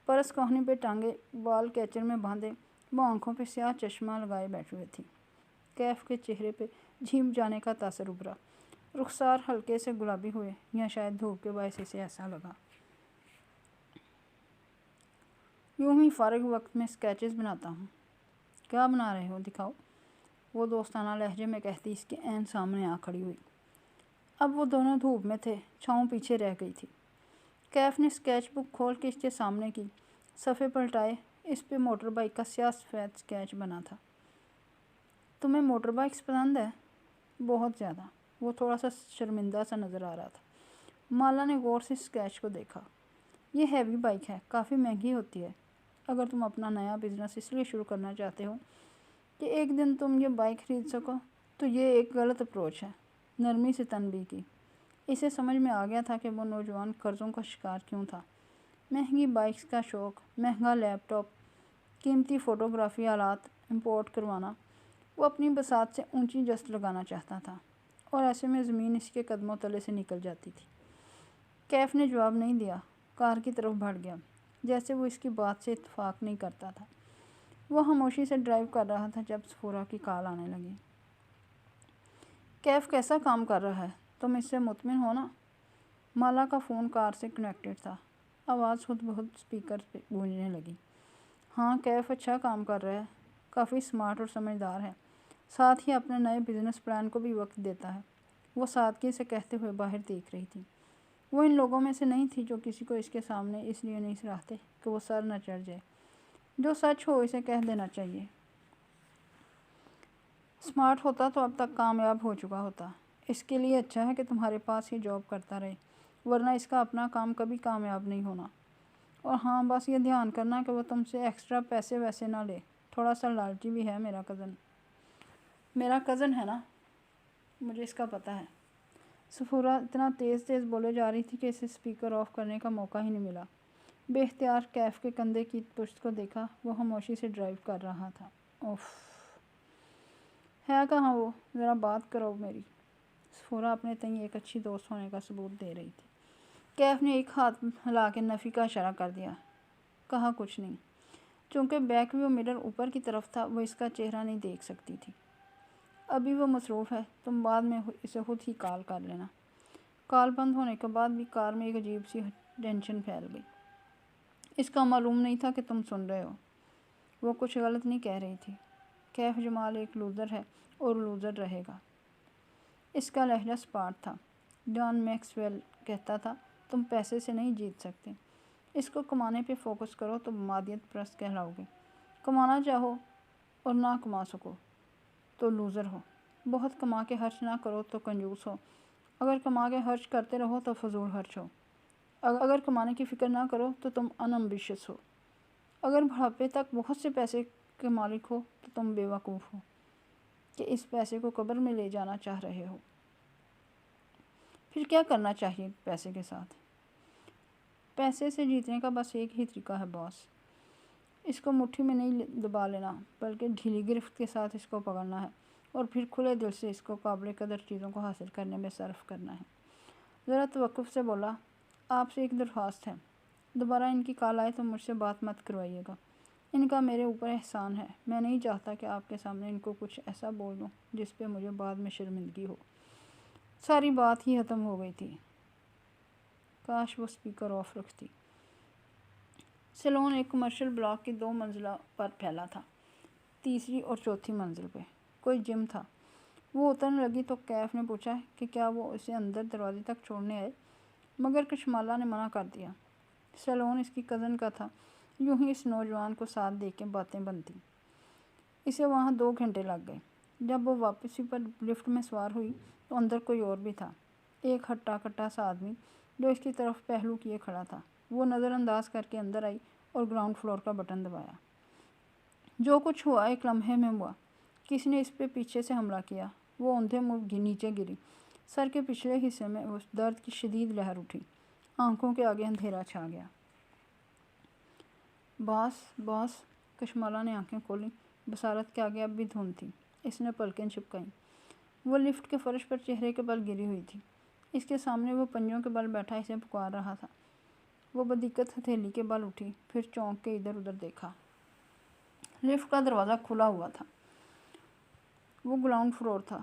Speaker 1: پرس کوہنی پہ ٹانگے، بال کیچر میں باندھے، وہ آنکھوں پہ سیاہ چشمہ لگائے بیٹھے ہوئے تھی۔ کیف کے چہرے پہ جھیم جانے کا تاثر ابھرا۔ رخسار ہلکے سے گلابی ہوئے، یا شاید دھوپ کے باعث اسے ایسا لگا۔ یوں ہی فارغ وقت میں اسکیچز بناتا ہوں۔ کیا بنا رہے ہو؟ دکھاؤ، وہ دوستانہ لہجے میں کہتی اس کے عین سامنے آ کھڑی ہوئی۔ اب وہ دونوں دھوپ میں تھے، چھاؤں پیچھے رہ گئی تھی۔ کیف نے اسکیچ بک کھول کے اس کے سامنے کی، صفحے پلٹائے۔ اس پہ موٹر بائک کا سیاہ سفید اسکیچ بنا تھا۔ تمہیں موٹر بائکس پسند ہے؟ بہت زیادہ۔ وہ تھوڑا سا شرمندہ سا نظر آ رہا تھا۔ مالا نے غور سے اسکیچ کو دیکھا۔ یہ ہیوی بائک ہے، کافی مہنگی ہوتی ہے۔ اگر تم اپنا نیا بزنس اس لیے شروع کرنا چاہتے ہو کہ ایک دن تم یہ بائک خرید سکو تو یہ ایک غلط اپروچ ہے۔ نرمی سے تنبیہ کی۔ اسے سمجھ میں آ گیا تھا کہ وہ نوجوان قرضوں کا شکار کیوں تھا۔ مہنگی بائکس کا شوق، مہنگا لیپ ٹاپ، قیمتی فوٹوگرافی آلات امپورٹ کروانا۔ وہ اپنی بساط سے اونچی جست لگانا چاہتا تھا، اور ایسے میں زمین اس کے قدموں تلے سے نکل جاتی تھی۔ کیف نے جواب نہیں دیا، کار کی طرف بڑھ گیا، جیسے وہ اس کی بات سے اتفاق نہیں کرتا تھا۔ وہ خاموشی سے ڈرائیو کر رہا تھا جب سفورہ کی کال آنے لگی۔ کیف کیسا کام کر رہا ہے؟ تم اس سے مطمئن ہو نا؟ مالا کا فون کار سے کنیکٹڈ تھا۔ آواز خود بخود اسپیکر پہ گونجنے لگی۔ ہاں، کیف اچھا کام کر رہا ہے، کافی سمارٹ اور سمجھدار ہے، ساتھ ہی اپنے نئے بزنس پلان کو بھی وقت دیتا ہے۔ وہ سادگی سے کہتے ہوئے باہر دیکھ رہی تھی۔ وہ ان لوگوں میں سے نہیں تھی جو کسی کو اس کے سامنے اس لیے نہیں سراہتے کہ وہ سر نہ چڑھ جائے۔ جو سچ ہو اسے کہہ دینا چاہیے۔ سمارٹ ہوتا تو اب تک کامیاب ہو چکا ہوتا۔ اس کے لیے اچھا ہے کہ تمہارے پاس ہی جاب کرتا رہے، ورنہ اس کا اپنا کام کبھی کامیاب نہیں ہونا۔ اور ہاں، بس یہ دھیان کرنا کہ وہ تم سے ایکسٹرا پیسے ویسے نہ لے، تھوڑا سا لالچی بھی ہے میرا کزن ہے نا، مجھے اس کا پتہ ہے۔ سفورہ اتنا تیز تیز بولے جا رہی تھی کہ اسے اسپیکر آف کرنے کا موقع ہی نہیں ملا۔ بے اختیار کیف کے کندھے کی پشت کو دیکھا، وہ خاموشی سے ڈرائیو کر رہا تھا۔ اوف، ہے کہاں وہ؟ ذرا بات کرو میری۔ سفورہ اپنے تئیں ایک اچھی دوست ہونے کا ثبوت دے رہی تھی۔ کیف نے ایک ہاتھ ہلا کے نفی کا اشارہ کر دیا۔ کہا کچھ نہیں۔ چونکہ بیک ویو مرر اوپر کی طرف تھا، وہ اس کا چہرہ نہیں دیکھ سکتی تھی۔ ابھی وہ مصروف ہے، تم بعد میں اسے خود ہی کال کر لینا۔ کال بند ہونے کے بعد بھی کار میں ایک عجیب سی ٹینشن پھیل گئی۔ اس کا معلوم نہیں تھا کہ تم سن رہے ہو۔ وہ کچھ غلط نہیں کہہ رہی تھی۔ کیف جمال ایک لوزر ہے اور لوزر رہے گا۔ اس کا لہجہ سپاٹ تھا۔ جان میکسویل کہتا تھا، تم پیسے سے نہیں جیت سکتے، اس کو کمانے پہ فوکس کرو تو مادیت پرست کہلاؤ گے۔ کمانا چاہو اور نہ کما سکو تو لوزر ہو۔ بہت کما کے خرچ نہ کرو تو کنجوس ہو۔ اگر کما کے خرچ کرتے رہو تو فضول خرچ ہو۔ اگر کمانے کی فکر نہ کرو تو تم ان ایمبیشس ہو۔ اگر بڑھاپے تک بہت سے پیسے کے مالک ہو تو تم بے وقوف ہو کہ اس پیسے کو قبر میں لے جانا چاہ رہے ہو۔ پھر کیا کرنا چاہیے پیسے کے ساتھ؟ پیسے سے جیتنے کا بس ایک ہی طریقہ ہے باس۔ اس کو مٹھی میں نہیں دبا لینا، بلکہ ڈھیلی گرفت کے ساتھ اس کو پکڑنا ہے، اور پھر کھلے دل سے اس کو قابل قدر چیزوں کو حاصل کرنے میں صرف کرنا ہے۔ ذرا توقف سے بولا، آپ سے ایک درخواست ہے، دوبارہ ان کی کال آئے تو مجھ سے بات مت کروائیے گا۔ ان کا میرے اوپر احسان ہے، میں نہیں چاہتا کہ آپ کے سامنے ان کو کچھ ایسا بول دوں جس پہ مجھے بعد میں شرمندگی ہو۔ ساری بات ہی ختم ہو گئی تھی۔ کاش وہ اسپیکر آف رکھتی۔ سیلون ایک کمرشل بلاک کی 2 منزلہ پر پھیلا تھا۔ تیسری اور چوتھی منزل پہ کوئی جم تھا۔ وہ اترنے لگی تو کیف نے پوچھا کہ کیا وہ اسے اندر دروازے تک چھوڑنے آئے، مگر کشمالا نے منع کر دیا۔ سیلون اس کی کزن کا تھا، یوں ہی اس نوجوان کو ساتھ دیکھ کے باتیں بنتی۔ اسے وہاں 2 گھنٹے لگ گئے۔ جب وہ واپسی پر لفٹ میں سوار ہوئی تو اندر کوئی اور بھی تھا، ایک ہٹا کٹا سا آدمی جو اس کی طرف پہلو کیے کھڑا تھا۔ وہ نظر انداز کر کے اندر آئی اور گراؤنڈ فلور کا بٹن دبایا۔ جو کچھ ہوا ایک لمحے میں ہوا۔ کسی نے اس پہ پیچھے سے حملہ کیا۔ وہ اوندھے منہ نیچے گری۔ سر کے پچھلے حصے میں اس درد کی شدید لہر اٹھی۔ آنکھوں کے آگے اندھیرا چھا گیا۔ باس، کشمالا نے آنکھیں کھولیں۔ بصارت کے آگے اب بھی دھند تھی۔ اس نے پلکیں چپکائیں۔ وہ لفٹ کے فرش پر چہرے کے بل گری ہوئی تھی۔ اس کے سامنے وہ پنجوں کے بل بیٹھا اسے پکار رہا تھا۔ وہ بدقت ہتھیلی کے بل اٹھی، پھر چونک کے ادھر ادھر دیکھا۔ لفٹ کا دروازہ کھلا ہوا تھا۔ وہ گراؤنڈ فلور تھا۔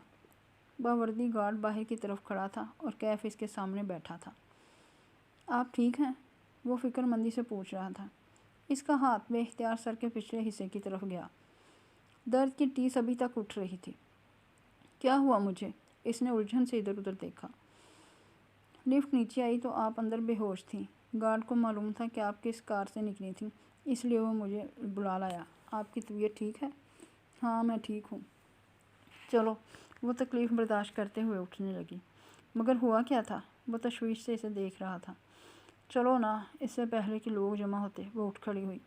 Speaker 1: باوردی گارڈ باہر کی طرف کھڑا تھا اور کیف اس کے سامنے بیٹھا تھا۔ آپ ٹھیک ہیں؟ وہ فکر مندی سے پوچھ رہا تھا۔ اس کا ہاتھ بے اختیار سر کے پچھلے حصے کی طرف گیا۔ درد کی ٹیس ابھی تک اٹھ رہی تھی۔ کیا ہوا مجھے؟ اس نے الجھن سے ادھر ادھر دیکھا۔ لفٹ نیچے آئی تو آپ اندر بے ہوش تھیں۔ گارڈ کو معلوم تھا کہ آپ کس کار سے نکلی تھیں، اس لیے وہ مجھے بلا لایا۔ آپ کی طبیعت ٹھیک ہے؟ ہاں میں ٹھیک ہوں۔ چلو۔ وہ تکلیف برداشت کرتے ہوئے اٹھنے لگی۔ مگر ہوا کیا تھا؟ وہ تشویش سے اسے دیکھ رہا تھا۔ چلو نا، اس سے پہلے کہ لوگ جمع ہوتے وہ اٹھ کھڑی ہوئی۔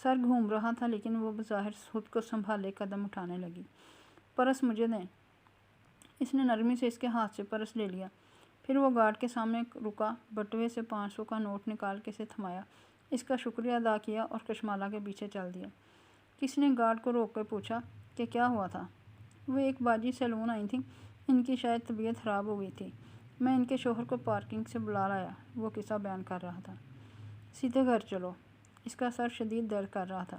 Speaker 1: سر گھوم رہا تھا لیکن وہ بظاہر خود کو سنبھالے قدم اٹھانے لگی۔ پرس مجھے دیں۔ اس نے نرمی سے اس کے ہاتھ سے پرس لے لیا۔ پھر وہ گارڈ کے سامنے رکا، بٹوے سے 500 کا نوٹ نکال کے اسے تھمایا، اس کا شکریہ ادا کیا اور کشمالہ کے پیچھے چل دیا۔ کسی نے گارڈ کو روک کر پوچھا کہ کیا ہوا تھا؟ وہ ایک باجی سیلون آئی تھیں، ان کی شاید طبیعت خراب ہو گئی تھی، میں ان کے شوہر کو پارکنگ سے بلا لایا، وہ قصہ بیان کر رہا تھا۔ سیدھے گھر چلو۔ اس کا سر شدید درد کر رہا تھا۔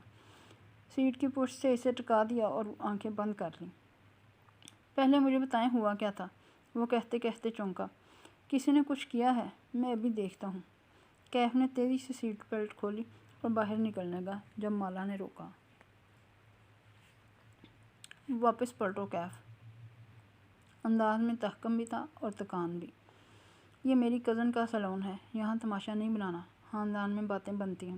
Speaker 1: سیٹ کی پشت سے اسے ٹکا دیا اور آنکھیں بند کر لیں۔ پہلے مجھے بتائیں ہوا کیا تھا؟ وہ کہتے کہتے چونکا۔ کسی نے کچھ کیا ہے، میں ابھی دیکھتا ہوں۔ کیف نے تیزی سے سیٹ بیلٹ کھولی اور باہر نکلنے لگا جب مالا نے روکا۔ واپس پلٹو کیف۔ انداز میں تحکم بھی تھا اور تکان بھی۔ یہ میری کزن کا سیلون ہے، یہاں تماشا نہیں بنانا، خاندان میں باتیں بنتی ہیں۔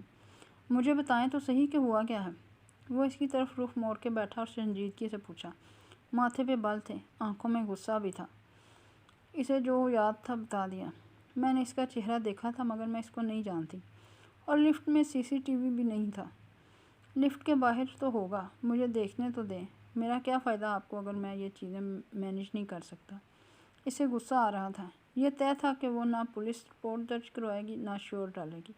Speaker 1: مجھے بتائیں تو صحیح کہ ہوا کیا ہے؟ وہ اس کی طرف رخ موڑ کے بیٹھا اور سنجیدگی سے پوچھا۔ ماتھے پہ بال تھے، آنکھوں میں غصہ بھی تھا۔ اسے جو یاد تھا بتا دیا۔ میں نے اس کا چہرہ دیکھا تھا مگر میں اس کو نہیں جانتی، اور لفٹ میں CCTV بھی نہیں تھا۔ لفٹ کے باہر تو ہوگا، مجھے دیکھنے تو دیں۔ میرا کیا فائدہ آپ کو اگر میں یہ چیزیں مینیج نہیں کر سکتا؟ اسے غصہ آ رہا تھا۔ یہ طے تھا کہ وہ نہ پولیس رپورٹ درج کروائے گی نہ شور ڈالے گی۔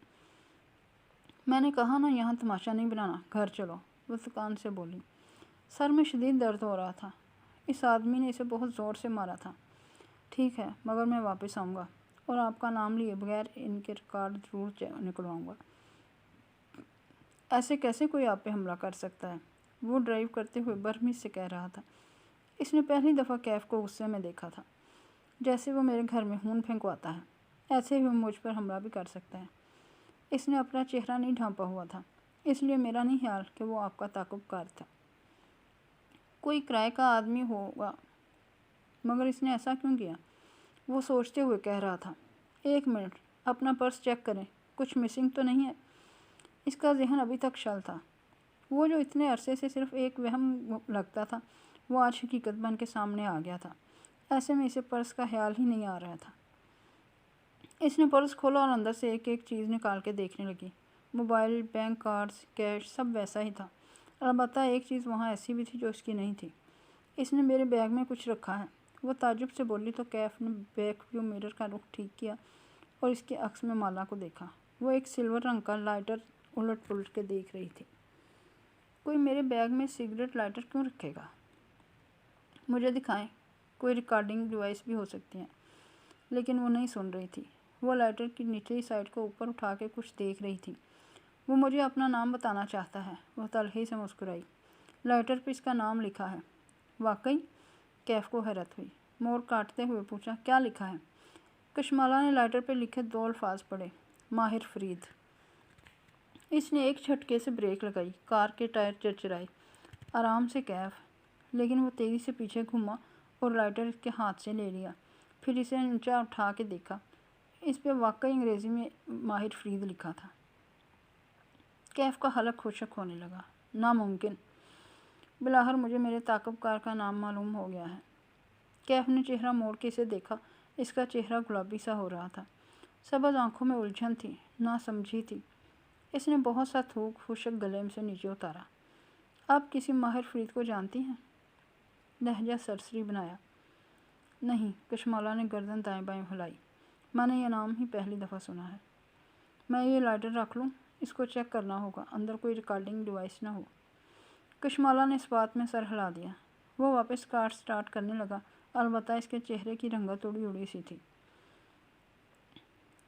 Speaker 1: میں نے کہا نا یہاں تماشا نہیں بنانا، گھر چلو، وہ تکان سے بولی۔ سر میں شدید درد ہو رہا تھا۔ اس آدمی نے اسے بہت زور سے مارا تھا۔ ٹھیک ہے، مگر میں واپس آؤں گا اور آپ کا نام لیے بغیر ان کے ریکارڈ ضرور نکلواؤں گا۔ ایسے کیسے کوئی آپ پہ حملہ کر سکتا ہے؟ وہ ڈرائیو کرتے ہوئے برہمی سے کہہ رہا تھا۔ اس نے پہلی دفعہ کیف کو غصے میں دیکھا تھا۔ جیسے وہ میرے گھر میں خون پھینکواتا ہے، ایسے ہی وہ مجھ پر حملہ بھی کر سکتا ہے۔ اس نے اپنا چہرہ نہیں ڈھانپا ہوا تھا، اس لیے میرا نہیں خیال کہ وہ آپ کا تعاقب کار تھا۔ کوئی کرائے کا آدمی ہوگا، مگر اس نے ایسا کیوں کیا؟ وہ سوچتے ہوئے کہہ رہا تھا۔ ایک منٹ، اپنا پرس چیک کریں، کچھ مسنگ تو نہیں ہے؟ اس کا ذہن ابھی تک شل تھا۔ وہ جو اتنے عرصے سے صرف ایک وہم لگتا تھا، وہ آج حقیقت بن کے سامنے آ گیا تھا۔ ایسے میں اسے پرس کا خیال ہی نہیں آ رہا تھا۔ اس نے پرس کھولا اور اندر سے ایک ایک چیز نکال کے دیکھنے لگی۔ موبائل، بینک کارڈز، کیش، سب ویسا ہی تھا۔ البتہ ایک چیز وہاں ایسی بھی تھی جو اس کی نہیں تھی۔ اس نے میرے بیگ میں کچھ رکھا ہے، وہ تعجب سے بولی تو کیف نے بیک ویو مرر کا رخ ٹھیک کیا اور اس کے عکس میں مالا کو دیکھا۔ وہ ایک سلور رنگ کا لائٹر الٹ پلٹ کے دیکھ رہی تھی۔ کوئی میرے بیگ میں سگریٹ لائٹر کیوں رکھے گا؟ مجھے دکھائیں، کوئی ریکارڈنگ ڈیوائس بھی ہو سکتی ہیں۔ لیکن وہ نہیں سن رہی تھی۔ وہ لائٹر کی نچلی سائڈ کو اوپر اٹھا کے کچھ دیکھ رہی تھی۔ وہ مجھے اپنا نام بتانا چاہتا ہے، وہ تلخی سے مسکرائی۔ لائٹر پہ اس کا نام لکھا ہے۔ واقعی؟ کیف کو حیرت ہوئی۔ موڑ کاٹتے ہوئے پوچھا، کیا لکھا ہے؟ کشمالہ نے لائٹر پہ لکھے 2 الفاظ پڑھے، ماہر فرید۔ اس نے ایک جھٹکے سے بریک لگائی، کار کے ٹائر چرچرائے۔ آرام سے کیف۔ لیکن وہ تیزی سے پیچھے گھوما اور لائٹر اس کے ہاتھ سے لے لیا، پھر اسے اونچا اٹھا کے دیکھا۔ اس پہ واقعی انگریزی میں ماہر فرید لکھا تھا۔ کیف کا حلق خشک ہونے لگا۔ ناممکن! بلاخر مجھے میرے تعاقب کار کا نام معلوم ہو گیا ہے۔ کیف نے چہرہ موڑ کے اسے دیکھا۔ اس کا چہرہ گلابی سا ہو رہا تھا۔ سبز آنکھوں میں الجھن تھی، ناسمجھی تھی۔ اس نے بہت سا تھوک خشک گلے سے نیچے اتارا۔ آپ کسی ماہر فرید کو جانتی ہیں؟ لہجہ سرسری بنایا۔ نہیں، کشمالہ نے گردن دائیں بائیں ہلائی۔ میں نے یہ نام ہی پہلی دفعہ سنا ہے۔ میں یہ لائٹر رکھ لوں؟ اس کو چیک کرنا ہوگا، اندر کوئی ریکارڈنگ ڈیوائس نہ ہو۔ کشمالہ نے اس بات میں سر ہلا دیا۔ وہ واپس کار سٹارٹ کرنے لگا البتہ اس کے چہرے کی رنگت اڑی اڑی سی تھی۔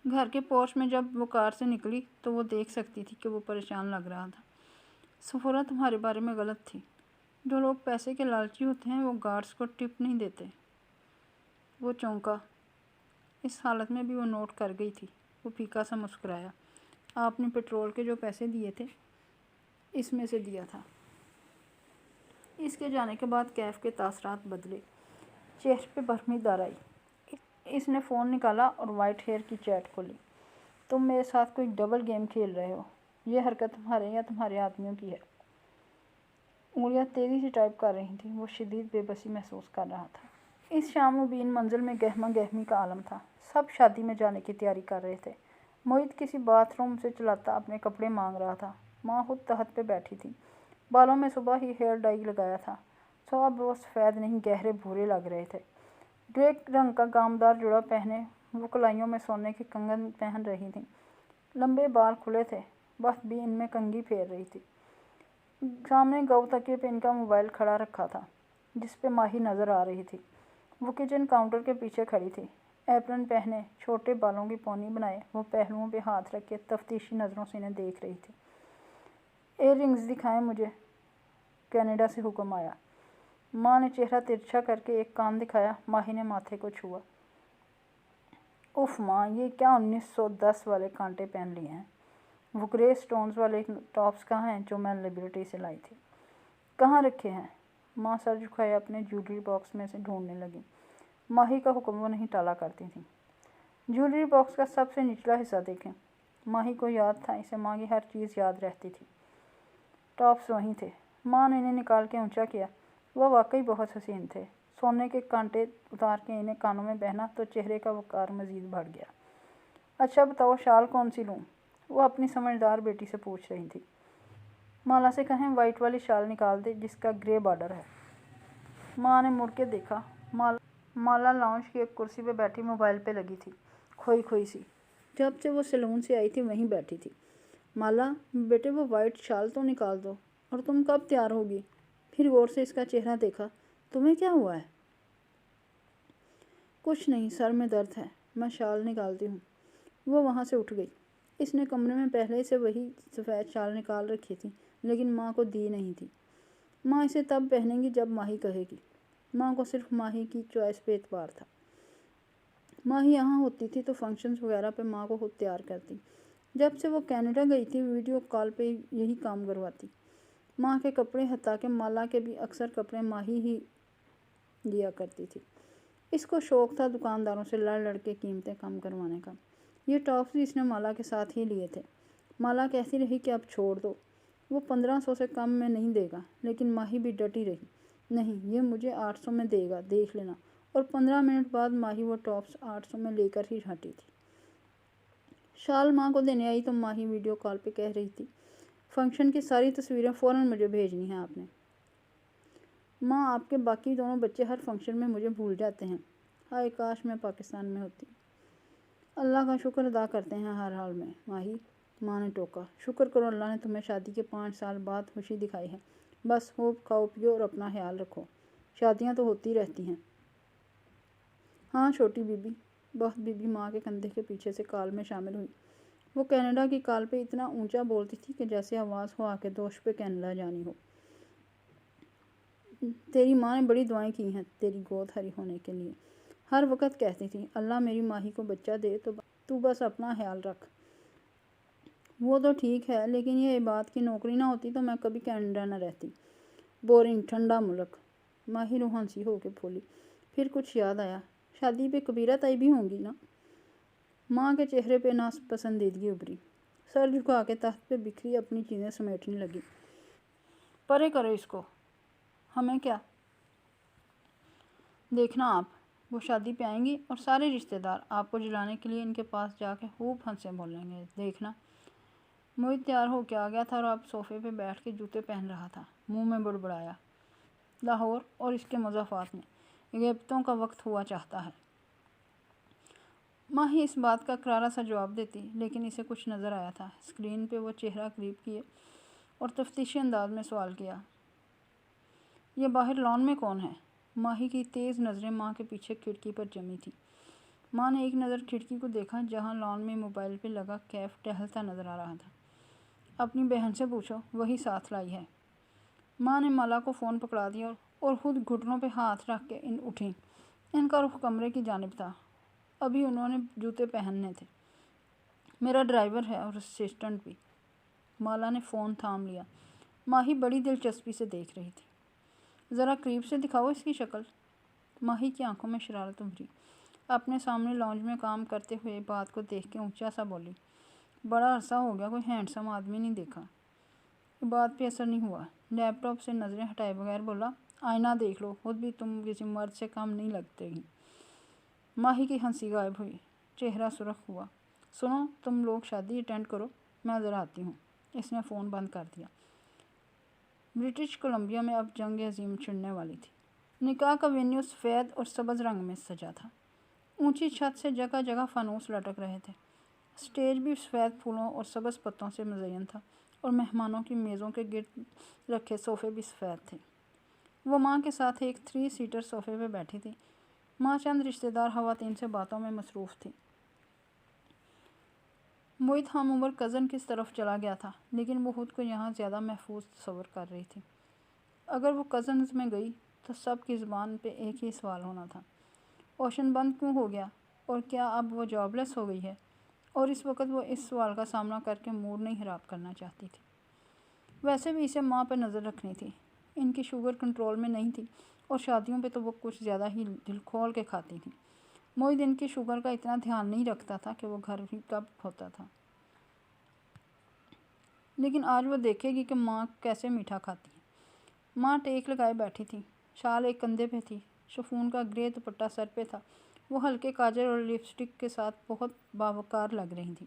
Speaker 1: گھر کے پورچ میں جب وہ کار سے نکلی تو وہ دیکھ سکتی تھی کہ وہ پریشان لگ رہا تھا۔ سفورہ تمہارے بارے میں غلط تھی۔ جو لوگ پیسے کے لالچی ہوتے ہیں وہ گارڈز کو ٹپ نہیں دیتے۔ وہ چونکا۔ اس حالت میں بھی وہ نوٹ کر گئی تھی۔ وہ پھیکا سا مسکرایا۔ آپ نے پیٹرول کے جو پیسے دیے تھے اس میں سے دیا تھا۔ اس کے جانے کے بعد کیف کے تاثرات بدلے، چہرے پہ برہمی آئی۔ اس نے فون نکالا اور وائٹ ہیئر کی چیٹ کھولی۔ تم میرے ساتھ کوئی ڈبل گیم کھیل رہے ہو۔ یہ حرکت تمہارے یا تمہارے آدمیوں کی ہے۔ انگلیاں تیزی سے ٹائپ کر رہی تھیں۔ وہ شدید بے بسی محسوس کر رہا تھا۔ اس شام مبین منزل میں گہما گہمی کا عالم تھا۔ سب شادی میں جانے کی تیاری کر رہے تھے۔ موہت کسی باتھ روم سے چلاتا اپنے کپڑے مانگ رہا تھا۔ ماں خود تہت پہ بیٹھی تھی۔ بالوں میں صبح ہی ہیئر ڈائی لگایا تھا، سو اب وہ سفید نہیں گہرے بھورے لگ رہے تھے۔ گرے رنگ کا گامدار جوڑا پہنے وہ کلائیوں میں سونے کے کنگن پہن رہی تھیں۔ لمبے بال کھلے تھے، بخت بھی ان میں کنگھی پھیر رہی تھی۔ سامنے گو تکیے پہ ان کا موبائل کھڑا رکھا تھا جس پہ ماہی نظر آ رہی تھی۔ وہ کچن کاؤنٹر کے پیچھے کھڑی تھی، ایپرن پہنے، چھوٹے بالوں کی پونی بنائے وہ پہلوؤں پہ ہاتھ رکھ کے تفتیشی نظروں سے انہیں دیکھ رہی تھی۔ ایئر رنگز دکھائیں مجھے، کینیڈا سے حکم آیا۔ ماں نے چہرہ ترچھا کر کے ایک کان دکھایا۔ ماہی نے ماتھے کو چھوا۔ اف ماں، یہ کیا 1910 والے کانٹے پہن لیے ہیں؟ وہ گرے سٹونز والے ٹاپس کہاں ہیں جو میں لبرٹی سے لائی تھی؟ کہاں رکھے ہیں؟ ماں سر جھکائے اپنے جیولری باکس میں سے ڈھونڈنے لگی۔ ماہی کا حکم وہ نہیں ٹالا کرتی تھیں۔ جیولری باکس کا سب سے نچلا حصہ دیکھیں۔ ماہی کو یاد تھا، اسے ماں کی ہر چیز یاد رہتی تھی۔ ٹاپس وہیں تھے۔ ماں نے انہیں نکال کے اونچا کیا۔ وہ واقعی بہت حسین تھے۔ سونے کے کانٹے اتار کے انہیں کانوں میں پہنا تو چہرے کا وقار مزید بڑھ گیا۔ اچھا بتاؤ شال کون سی لوں؟ وہ اپنی سمجھدار بیٹی سے پوچھ رہی تھی۔ مالا سے کہیں وائٹ والی شال نکال دے جس کا گرے بارڈر ہے۔ ماں نے مڑ کے دیکھا۔ مالا لاؤنج کی ایک کرسی پہ بیٹھی موبائل پہ لگی تھی، کھوئی کھوئی سی۔ جب سے وہ سیلون سے آئی تھی وہیں بیٹھی تھی۔ مالا بیٹے وہ وائٹ شال تو نکال دو، اور تم کب تیار ہوگی؟ پھر غور سے اس کا چہرہ دیکھا۔ تمہیں کیا ہوا ہے؟ کچھ نہیں، سر میں درد ہے، میں شال نکالتی ہوں۔ وہ وہاں سے اٹھ گئی۔ اس نے کمرے میں پہلے سے وہی سفید شال نکال رکھی تھی لیکن ماں کو دی نہیں تھی۔ ماں اسے تب پہنے گی جب ماہی کہے گی۔ ماں کو صرف ماہی کی چوائس پہ اعتبار تھا۔ ماہی یہاں ہوتی تھی تو فنکشنز وغیرہ پہ ماں کو خود تیار کرتی۔ جب سے وہ کینیڈا گئی تھی ویڈیو کال پہ یہی کام کرواتی۔ ماں کے کپڑے حتیٰ کہ مالا کے بھی اکثر کپڑے ماہی ہی لیا کرتی تھی۔ اس کو شوق تھا دکانداروں سے لڑ لڑ کے قیمتیں کم کروانے کا۔ یہ ٹاپس بھی اس نے مالا کے ساتھ ہی لیے تھے۔ مالا کہتی رہی کہ اب چھوڑ دو، وہ 1500 سے کم میں نہیں دے گا، لیکن ماہی بھی ڈٹی رہی، نہیں یہ مجھے 800 میں دے گا، دیکھ لینا۔ اور 15 منٹ بعد ماہی وہ ٹاپس 800 میں لے کر ہی ہٹی تھی۔ شال ماں کو دینے آئی تو ماہی ویڈیو کال پہ کہہ رہی تھی، فنکشن کی ساری تصویریں فوراً مجھے بھیجنی ہیں آپ نے۔ ماں آپ کے باقی دونوں بچے ہر فنکشن میں مجھے بھول جاتے ہیں۔ ہائے کاش میں پاکستان میں ہوتی۔ اللہ کا شکر ادا کرتے ہیں ہر حال میں ماہی، ماں نے ٹوکا۔ شکر کرو اللہ نے تمہیں شادی کے 5 سال بعد خوشی دکھائی ہے۔ بس خوب کھاؤ پیو اور اپنا خیال رکھو، شادیاں تو ہوتی رہتی ہیں۔ ہاں چھوٹی بی بی۔ بخت بی بی ماں کے کندھے کے پیچھے سے کال میں شامل ہوئی۔ وہ کینیڈا کی کال پہ اتنا اونچا بولتی تھی کہ جیسے آواز ہو آ کے دوش پہ کینیڈا جانی ہو۔ تیری ماں نے بڑی دعائیں کی ہیں تیری گود ہری ہونے کے لیے۔ ہر وقت کہتی تھی اللہ میری ماہی کو بچہ دے تو بس اپنا خیال رکھ۔ وہ تو ٹھیک ہے لیکن یہ عبادت کی نوکری نہ ہوتی تو میں کبھی کینیڈا نہ رہتی۔ بورنگ ٹھنڈا ملک۔ ماہی روحان سی ہو کے پھولی۔ پھر کچھ یاد آیا، شادی پہ کبیرہ تائی بھی ہوں گی نا؟ ماں کے چہرے پہ ناپسندیدگی ابھری۔ سر جھکا کے تخت پہ بکھری اپنی چیزیں سمیٹنے لگی۔ پرے کرو اس کو، ہمیں کیا؟ دیکھنا آپ، وہ شادی پہ آئیں گی اور سارے رشتہ دار آپ کو جلانے کے لیے ان کے پاس جا کے خوب ہنسے بولیں گے، دیکھنا۔ موہت تیار ہو کے آ گیا تھا اور اب صوفے پہ بیٹھ کے جوتے پہن رہا تھا۔ منہ میں بڑبڑایا، لاہور اور اس کے مضافات میں غیبتوں کا وقت ہوا چاہتا ہے۔ ماہی اس بات کا کرارا سا جواب دیتی لیکن اسے کچھ نظر آیا تھا۔ اسکرین پہ وہ چہرہ قریب کیے اور تفتیشی انداز میں سوال کیا، یہ باہر لان میں کون ہے؟ ماہی کی تیز نظریں ماں کے پیچھے کھڑکی پر جمی تھیں۔ ماں نے ایک نظر کھڑکی کو دیکھا جہاں لان میں موبائل پہ لگا کیف ٹہلتا نظر آ رہا تھا۔ اپنی بہن سے پوچھو، وہی ساتھ لائی ہے۔ ماں نے مالا کو فون پکڑا دیا اور خود گھٹنوں پہ ہاتھ رکھ کے اٹھیں۔ ان کا رخ کمرے کی جانب تھا۔ ابھی انہوں نے جوتے پہننے تھے۔ میرا ڈرائیور ہے اور اسسٹنٹ بھی۔ مالا نے فون تھام لیا۔ ماہی بڑی دلچسپی سے دیکھ رہی تھی۔ ذرا قریب سے دکھاؤ اس کی شکل۔ ماہی کی آنکھوں میں شرارت ابھری۔ اپنے سامنے لاؤنج میں کام کرتے ہوئے بات کو دیکھ کے اونچا سا بولی، بڑا عرصہ ہو گیا کوئی ہینڈسم آدمی نہیں دیکھا۔ بات پہ اثر نہیں ہوا۔ لیپ ٹاپ سے نظریں ہٹائے بغیر بولا، آئینہ دیکھ لو، خود بھی تم کسی مرد سے کم نہیں لگتے گی۔ ماہی کی ہنسی غائب ہوئی، چہرہ سرخ ہوا۔ سنو، تم لوگ شادی اٹینڈ کرو، میں ذرا آتی ہوں۔ اس نے فون بند کر دیا۔ برٹش کولمبیا میں اب جنگ عظیم چھڑنے والی تھی۔ نکاح کا وینیو سفید اور سبز رنگ میں سجا تھا۔ اونچی چھت سے جگہ جگہ فانوس لٹک رہے تھے۔ اسٹیج بھی سفید پھولوں اور سبز پتوں سے مزین تھا اور مہمانوں کی میزوں کے گرد رکھے صوفے بھی سفید تھے۔ وہ ماں کے ساتھ ایک 3 سیٹر صوفے پہ بیٹھی تھی۔ ماں چند رشتہ دار خواتین سے باتوں میں مصروف تھی۔ موہت ہم عمر کزن کس طرف چلا گیا تھا، لیکن وہ خود کو یہاں زیادہ محفوظ تصور کر رہی تھی۔ اگر وہ کزنز میں گئی تو سب کی زبان پہ ایک ہی سوال ہونا تھا، اوشن بند کیوں ہو گیا اور کیا اب وہ جاب لیس ہو گئی ہے؟ اور اس وقت وہ اس سوال کا سامنا کر کے موڈ نہیں خراب کرنا چاہتی تھی۔ ویسے بھی اسے ماں پہ نظر رکھنی تھی۔ ان کی شوگر کنٹرول میں نہیں تھی اور شادیوں پہ تو وہ کچھ زیادہ ہی دل کھول کے کھاتی تھی۔ موہت ان کی شوگر کا اتنا دھیان نہیں رکھتا تھا کہ وہ گھر ہی کب ہوتا تھا۔ لیکن آج وہ دیکھے گی کہ ماں کیسے میٹھا کھاتی ہے۔ ماں ٹیک لگائے بیٹھی تھی، شال ایک کندھے پہ تھی، شفون کا گرے دوپٹہ سر پہ تھا۔ وہ ہلکے کاجل اور لپسٹک کے ساتھ بہت باوقار لگ رہی تھی۔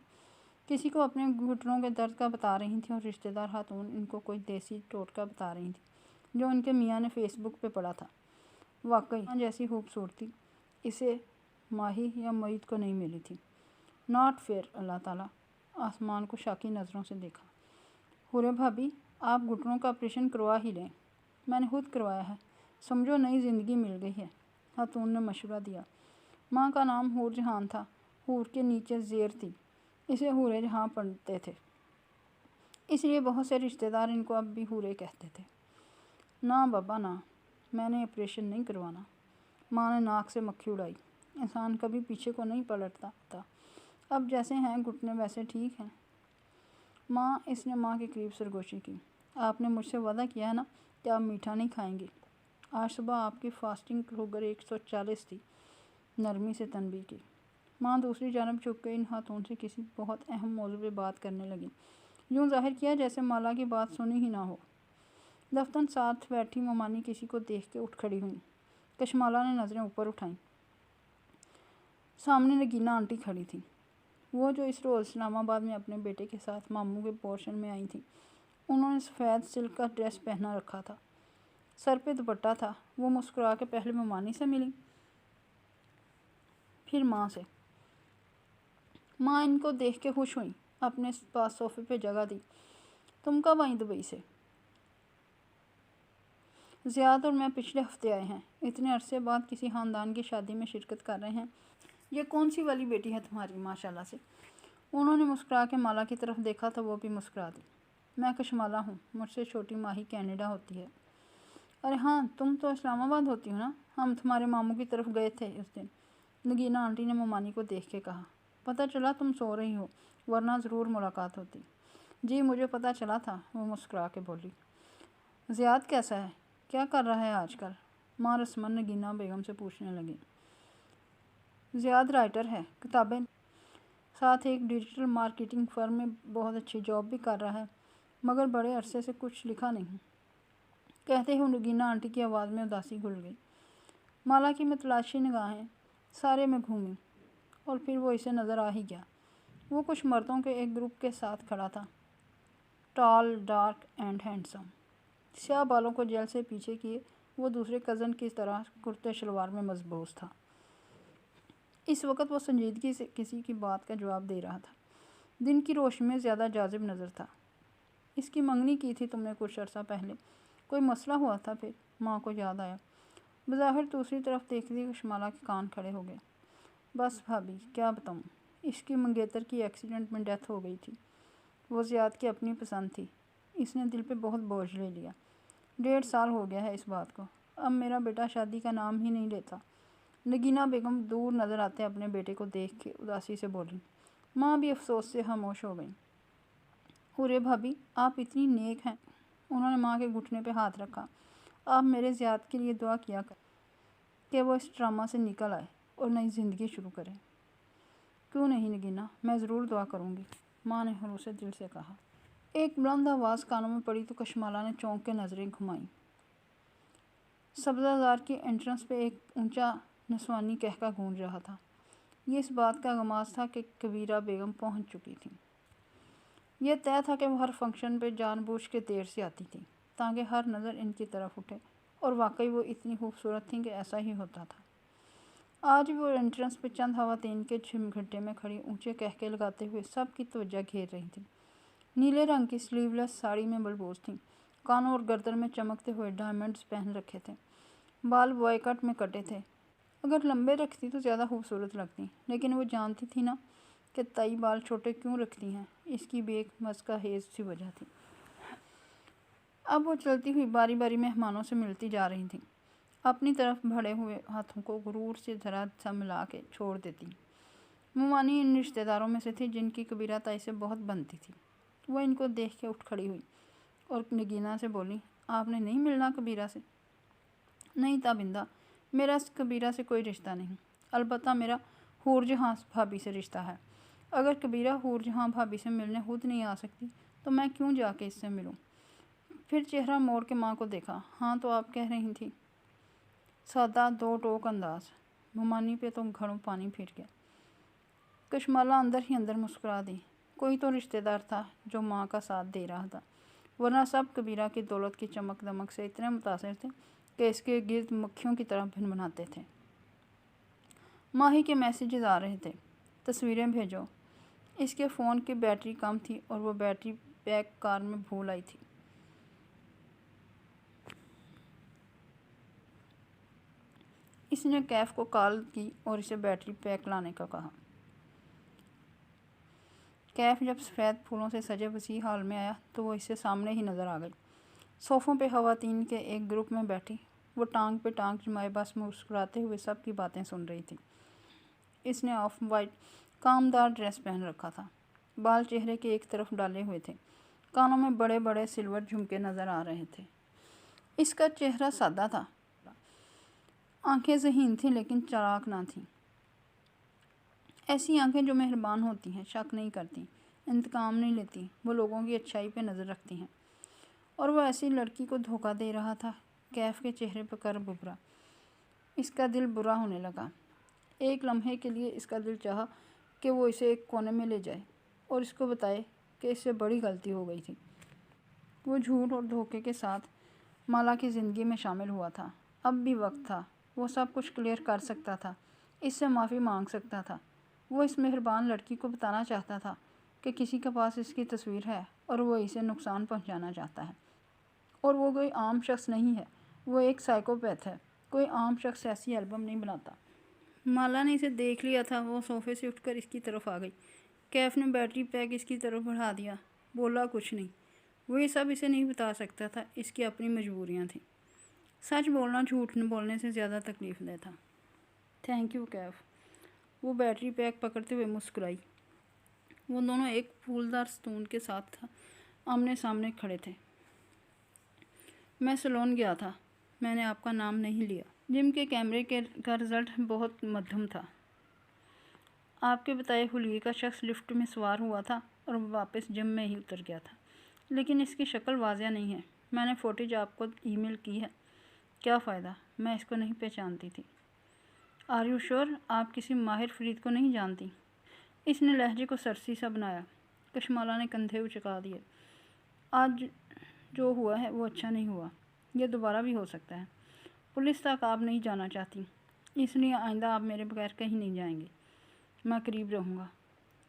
Speaker 1: کسی کو اپنے گھٹنوں کے درد کا بتا رہی تھیں اور رشتہ دار خاتون ان کو کوئی دیسی ٹوٹکا بتا رہی تھیں جو ان کے میاں نے فیس بک پہ پڑھا تھا۔ واقعی ماں جیسی خوبصورتی اسے ماہی یا موہت کو نہیں ملی تھی۔ Not fair. اللہ تعالیٰ آسمان کو شاکی نظروں سے دیکھا۔ حورے بھابی، آپ گھٹنوں کا آپریشن کروا ہی لیں۔ میں نے خود کروایا ہے، سمجھو نئی زندگی مل گئی ہے، خاتون نے مشورہ دیا۔ ماں کا نام حور جہان تھا۔ حور کے نیچے زیر تھی، اسے حورے جہاں پڑھتے تھے، اس لیے بہت سے رشتہ دار ان کو اب بھی حورے کہتے تھے۔ نہ بابا نہ، میں نے آپریشن نہیں کروانا۔ ماں نے ناک سے مکھی اڑائی۔ انسان کبھی پیچھے کو نہیں پلٹتا تھا، اب جیسے ہیں گھٹنے ویسے ٹھیک ہیں۔ ماں، اس نے ماں کے قریب سرگوشی کی، آپ نے مجھ سے وعدہ کیا ہے نا کہ آپ میٹھا نہیں کھائیں گی۔ آج صبح آپ کی فاسٹنگ شوگر 140 تھی، نرمی سے تنبیہ کی۔ ماں دوسری جانب جھک کے ان خاتون سے کسی بہت اہم موضوع پہ بات کرنے لگی، یوں ظاہر کیا جیسے مالا کی بات سنی ہی نہ ہو۔ دفتن ساتھ بیٹھی ممانی کسی کو دیکھ کے اٹھ کھڑی ہوئیں۔ کشمالہ نے نظریں اوپر اٹھائیں۔ سامنے نگینہ آنٹی کھڑی تھیں، وہ جو اس روز اسلام آباد میں اپنے بیٹے کے ساتھ ماموں کے پورشن میں آئی تھیں۔ انہوں نے سفید سلک کا ڈریس پہنا رکھا تھا، سر پہ دوپٹہ تھا۔ وہ مسکرا کے پہلے ممانی سے ملی، پھر ماں سے۔ ماں ان کو دیکھ کے خوش ہوئیں، اپنے پاس صوفے پہ جگہ دی۔ تم کب آئیں دبئی سے؟ زیاد اور میں پچھلے ہفتے آئے ہیں۔ اتنے عرصے بعد کسی خاندان کی شادی میں شرکت کر رہے ہیں۔ یہ کون سی والی بیٹی ہے تمہاری؟ ماشاءاللہ سے۔ انہوں نے مسکرا کے مالا کی طرف دیکھا تو وہ بھی مسکرا دی۔ میں کشمالہ ہوں، مجھ سے چھوٹی ماہی کینیڈا ہوتی ہے۔ ارے ہاں، تم تو اسلام آباد ہوتی ہو نا، ہم تمہارے ماموں کی طرف گئے تھے اس دن، نگینہ آنٹی نے ممانی کو دیکھ کے کہا۔ پتہ چلا تم سو رہی ہو، ورنہ ضرور ملاقات ہوتی۔ جی مجھے پتہ چلا تھا، وہ مسکرا کے بولی۔ زیاد کیسا ہے؟ کیا کر رہا ہے آج کل؟ ماں رسمن نگینہ بیگم سے پوچھنے لگی۔ زیاد رائٹر ہے، کتابیں ساتھ ایک ڈیجیٹل مارکیٹنگ فرم میں بہت اچھی جاب بھی کر رہا ہے، مگر بڑے عرصے سے کچھ لکھا نہیں۔ کہتے ہی نگینہ آنٹی کی آواز میں اداسی گھل گئی۔ مالا کی متلاشی نگاہیں سارے میں گھومیں اور پھر وہ اسے نظر آ ہی گیا۔ وہ کچھ مردوں کے ایک گروپ کے ساتھ کھڑا تھا، ٹال، ڈارک اینڈ ہینڈسم۔ سیاہ بالوں کو جیل سے پیچھے کیے وہ دوسرے کزن کی طرح کرتے شلوار میں ملبوس تھا۔ اس وقت وہ سنجیدگی سے کسی کی بات کا جواب دے رہا تھا، دن کی روشنی میں زیادہ جاذب نظر تھا۔ اس کی منگنی کی تھی تم نے کچھ عرصہ پہلے، کوئی مسئلہ ہوا تھا پھر؟ ماں کو یاد آیا۔ بظاہر دوسری طرف دیکھتی کشمالہ کے کان کھڑے ہو گئے۔ بس بھابھی کیا بتاؤں، اس کی منگیتر کی ایکسیڈنٹ میں ڈیتھ ہو گئی تھی۔ وہ زیاد کی اپنی پسند تھی۔ اس نے دل پہ بہت بوجھ لے لیا۔ 1.5 سال ہو گیا ہے اس بات کو۔ اب میرا بیٹا شادی کا نام ہی نہیں لیتا۔ نگینہ بیگم دور نظر آتے اپنے بیٹے کو دیکھ کے اداسی سے بولی۔ ماں بھی افسوس سے خاموش ہو گئیں۔ ارے بھابھی آپ اتنی نیک ہیں۔ انہوں نے ماں کے گھٹنے پہ ہاتھ رکھا۔ آپ میرے زیاد کے لیے دعا کیا کریں کہ وہ اس ڈرامہ سے نکل آئے اور نئی زندگی شروع کرے۔ کیوں نہیں نگینہ، میں ضرور دعا کروں گی، ماں نے خلوصِ دل سے کہا۔ ایک بلند آواز کانوں میں پڑی تو کشمالہ نے چونک کے نظریں گھمائیں۔ سبزہ زار کی انٹرنس پہ ایک اونچا نسوانی قہقہ گونج رہا تھا۔ یہ اس بات کا غماز تھا کہ کبیرہ بیگم پہنچ چکی تھیں۔ یہ طے تھا کہ وہ ہر فنکشن پہ جان بوجھ کے دیر سے آتی تھیں تاکہ ہر نظر ان کی طرف اٹھے، اور واقعی وہ اتنی خوبصورت تھیں کہ ایسا ہی ہوتا تھا۔ آج وہ انٹرنس پہ چند خواتین کے جھمگھٹے میں کھڑی اونچے قہقہے لگاتے ہوئے سب کی توجہ گھیر رہی تھیں۔ نیلے رنگ کی سلیو لیس ساڑی میں بلبوس تھیں، کانوں اور گردن میں چمکتے ہوئے ڈائمنڈز پہن رکھے تھے، بال بوائے کٹ میں کٹے تھے۔ اگر لمبے رکھتی تو زیادہ خوبصورت لگتی، لیکن وہ جانتی تھی نا کہ تائی بال چھوٹے کیوں رکھتی ہیں، اس کی بھی ایک مضحکہ خیز سی وجہ تھی۔ اب وہ چلتی ہوئی باری باری مہمانوں سے ملتی جا رہی تھیں، اپنی طرف بڑھے ہوئے ہاتھوں کو غرور سے ذرا سا ملا کے چھوڑ دیتی۔ مومانی ان رشتہ داروں میں سے تھی جن کی کبیرہ تائی سے بہت بنتی تھی۔ وہ ان کو دیکھ کے اٹھ کھڑی ہوئی اور نگینہ سے بولی، آپ نے نہیں ملنا کبیرہ سے؟ نہیں تابندہ، میرا اس کبیرہ سے کوئی رشتہ نہیں، البتہ میرا حور جہاں بھابھی سے رشتہ ہے۔ اگر کبیرہ حور جہاں بھابھی سے ملنے خود نہیں آ سکتی تو میں کیوں جا کے اس سے ملوں؟ پھر چہرہ موڑ کے ماں کو دیکھا۔ ہاں تو آپ کہہ رہی تھیں۔ سادہ دو ٹوک انداز۔ مومانی پہ تو گھڑوں پانی پھر گیا۔ کشمالہ اندر ہی اندر مسکرا دی۔ کوئی تو رشتہ دار تھا جو ماں کا ساتھ دے رہا تھا، ورنہ سب کبیرہ کی دولت کی چمک دمک سے اتنے متاثر تھے کہ اس کے گرد مکھیوں کی طرح بھنبھناتے تھے۔ ماہی کے میسیجز آ رہے تھے، تصویریں بھیجو۔ اس کے فون کی بیٹری کم تھی اور وہ بیٹری پیک کار میں بھول آئی تھی۔ اس نے کیف کو کال کی اور اسے بیٹری پیک لانے کا کہا۔ کیف جب سفید پھولوں سے سجے وسیع ہال میں آیا تو وہ اس سے سامنے ہی نظر آ گئی۔ صوفوں پہ خواتین کے ایک گروپ میں بیٹھی وہ ٹانگ پہ ٹانگ جمائے بس مسکراتے ہوئے سب کی باتیں سن رہی تھی۔ اس نے آف وائٹ کامدار ڈریس پہن رکھا تھا، بال چہرے کے ایک طرف ڈالے ہوئے تھے، کانوں میں بڑے بڑے سلور جھمکے نظر آ رہے تھے۔ اس کا چہرہ سادہ تھا، آنکھیں ذہین تھیں لیکن چالاک نہ تھیں۔ ایسی آنکھیں جو مہربان ہوتی ہیں، شک نہیں کرتی، انتقام نہیں لیتی، وہ لوگوں کی اچھائی پہ نظر رکھتی ہیں۔ اور وہ ایسی لڑکی کو دھوکہ دے رہا تھا۔ کیف کے چہرے پہ کرب ابھرا۔ اس کا دل برا ہونے لگا۔ ایک لمحے کے لیے اس کا دل چاہا کہ وہ اسے ایک کونے میں لے جائے اور اس کو بتائے کہ اس سے بڑی غلطی ہو گئی تھی۔ وہ جھوٹ اور دھوکے کے ساتھ مالا کی زندگی میں شامل ہوا تھا۔ اب بھی وقت تھا، وہ سب کچھ کلیئر کر سکتا تھا، اس سے معافی مانگ سکتا تھا۔ وہ اس مہربان لڑکی کو بتانا چاہتا تھا کہ کسی کے پاس اس کی تصویر ہے اور وہ اسے نقصان پہنچانا چاہتا ہے، اور وہ کوئی عام شخص نہیں ہے، وہ ایک سائیکوپیتھ ہے۔ کوئی عام شخص ایسی البم نہیں بناتا۔ مالا نے اسے دیکھ لیا تھا۔ وہ صوفے سے اٹھ کر اس کی طرف آ گئی۔ کیف نے بیٹری پیک اس کی طرف بڑھا دیا، بولا کچھ نہیں۔ وہ یہ سب اسے نہیں بتا سکتا تھا، اس کی اپنی مجبوریاں تھیں۔ سچ بولنا جھوٹ بولنے سے زیادہ تکلیف دہ تھا۔ تھینک یو کیف۔ وہ بیٹری پیک پکڑتے ہوئے مسکرائی۔ وہ دونوں ایک پھولدار ستون کے ساتھ آمنے سامنے کھڑے تھے۔ میں سیلون گیا تھا، میں نے آپ کا نام نہیں لیا۔ جم کے کیمرے کا رزلٹ بہت مدھم تھا۔ آپ کے بتائے حلیے کا شخص لفٹ میں سوار ہوا تھا اور واپس جم میں ہی اتر گیا تھا، لیکن اس کی شکل واضح نہیں ہے۔ میں نے فوٹیج آپ کو ای میل کی ہے۔ کیا فائدہ، میں اس کو نہیں پہچانتی تھی۔ آر یو شور، آپ کسی ماہر فرید کو نہیں جانتی؟ اس نے لہجے کو سرسی سا بنایا۔ کشمالہ نے کندھے اچکا دیے۔ آج جو ہوا ہے وہ اچھا نہیں ہوا، یہ دوبارہ بھی ہو سکتا ہے۔ پولیس تک آپ نہیں جانا چاہتی، اس لیے آئندہ آپ میرے بغیر کہیں نہیں جائیں گے، میں قریب رہوں گا۔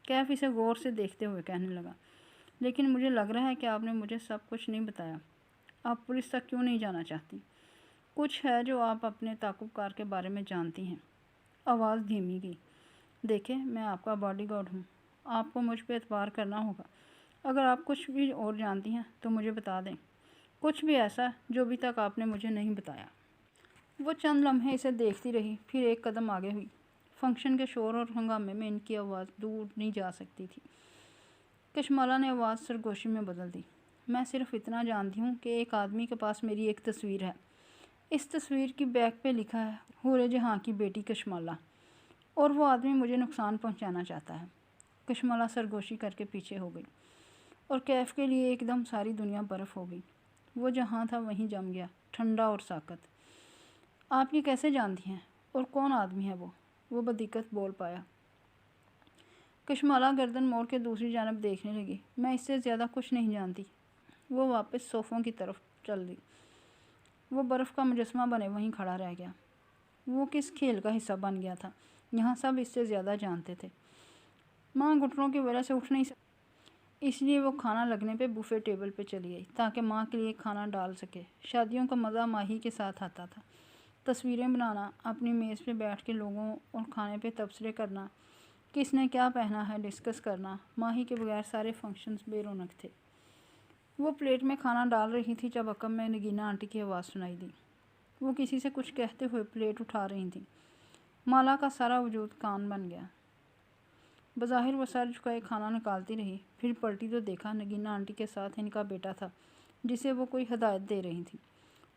Speaker 1: کیف اسے غور سے دیکھتے ہوئے کہنے لگا، لیکن مجھے لگ رہا ہے کہ آپ نے مجھے سب کچھ نہیں بتایا۔ آپ پولیس تک کیوں نہیں جانا چاہتی؟ کچھ ہے جو آپ اپنے تعاقب کار کے بارے میں جانتی ہیں۔ آواز دھیمی کی۔ دیکھیں، میں آپ کا باڈی گارڈ ہوں، آپ کو مجھ پہ اعتبار کرنا ہوگا۔ اگر آپ کچھ بھی اور جانتی ہیں تو مجھے بتا دیں، کچھ بھی ایسا جو ابھی تک آپ نے مجھے نہیں بتایا۔ وہ چند لمحے اسے دیکھتی رہی، پھر ایک قدم آگے ہوئی۔ فنکشن کے شور اور ہنگامے میں ان کی آواز دور نہیں جا سکتی تھی۔ کشمالہ نے آواز سرگوشی میں بدل دی۔ میں صرف اتنا جانتی ہوں کہ ایک آدمی کے پاس میری ایک تصویر ہے۔ اس تصویر کی بیک پہ لکھا ہے حور جہاں کی بیٹی کشمالہ، اور وہ آدمی مجھے نقصان پہنچانا چاہتا ہے۔ کشمالہ سرگوشی کر کے پیچھے ہو گئی، اور کیف کے لیے ایک دم ساری دنیا برف ہو گئی۔ وہ جہاں تھا وہیں جم گیا، ٹھنڈا اور ساکت۔ آپ یہ کیسے جانتی ہیں؟ اور کون آدمی ہے وہ بدقت بول پایا۔ کشمالہ گردن موڑ کے دوسری جانب دیکھنے لگی۔ میں اس سے زیادہ کچھ نہیں جانتی۔ وہ واپس صوفوں کی طرف چل دی۔ وہ برف کا مجسمہ بنے وہیں کھڑا رہ گیا۔ وہ کس کھیل کا حصہ بن گیا تھا؟ یہاں سب اس سے زیادہ جانتے تھے۔ ماں گھٹنوں کی وجہ سے اٹھ نہیں سکتی، اس لیے وہ کھانا لگنے پہ بوفے ٹیبل پہ چلی گئی تاکہ ماں کے لیے کھانا ڈال سکے۔ شادیوں کا مزہ ماہی کے ساتھ آتا تھا۔ تصویریں بنانا، اپنی میز پہ بیٹھ کے لوگوں اور کھانے پہ تبصرے کرنا، کس نے کیا پہنا ہے ڈسکس کرنا۔ ماہی کے بغیر سارے فنکشنز بے رونق تھے۔ وہ پلیٹ میں کھانا ڈال رہی تھی جب عقب میں نگینا آنٹی کی آواز سنائی دی۔ وہ کسی سے کچھ کہتے ہوئے پلیٹ اٹھا رہی تھیں۔ مالا کا سارا وجود کان بن گیا۔ بظاہر وہ سر جھکائے کھانا نکالتی رہی، پھر پلٹی تو دیکھا نگینا آنٹی کے ساتھ ان کا بیٹا تھا جسے وہ کوئی ہدایت دے رہی تھی۔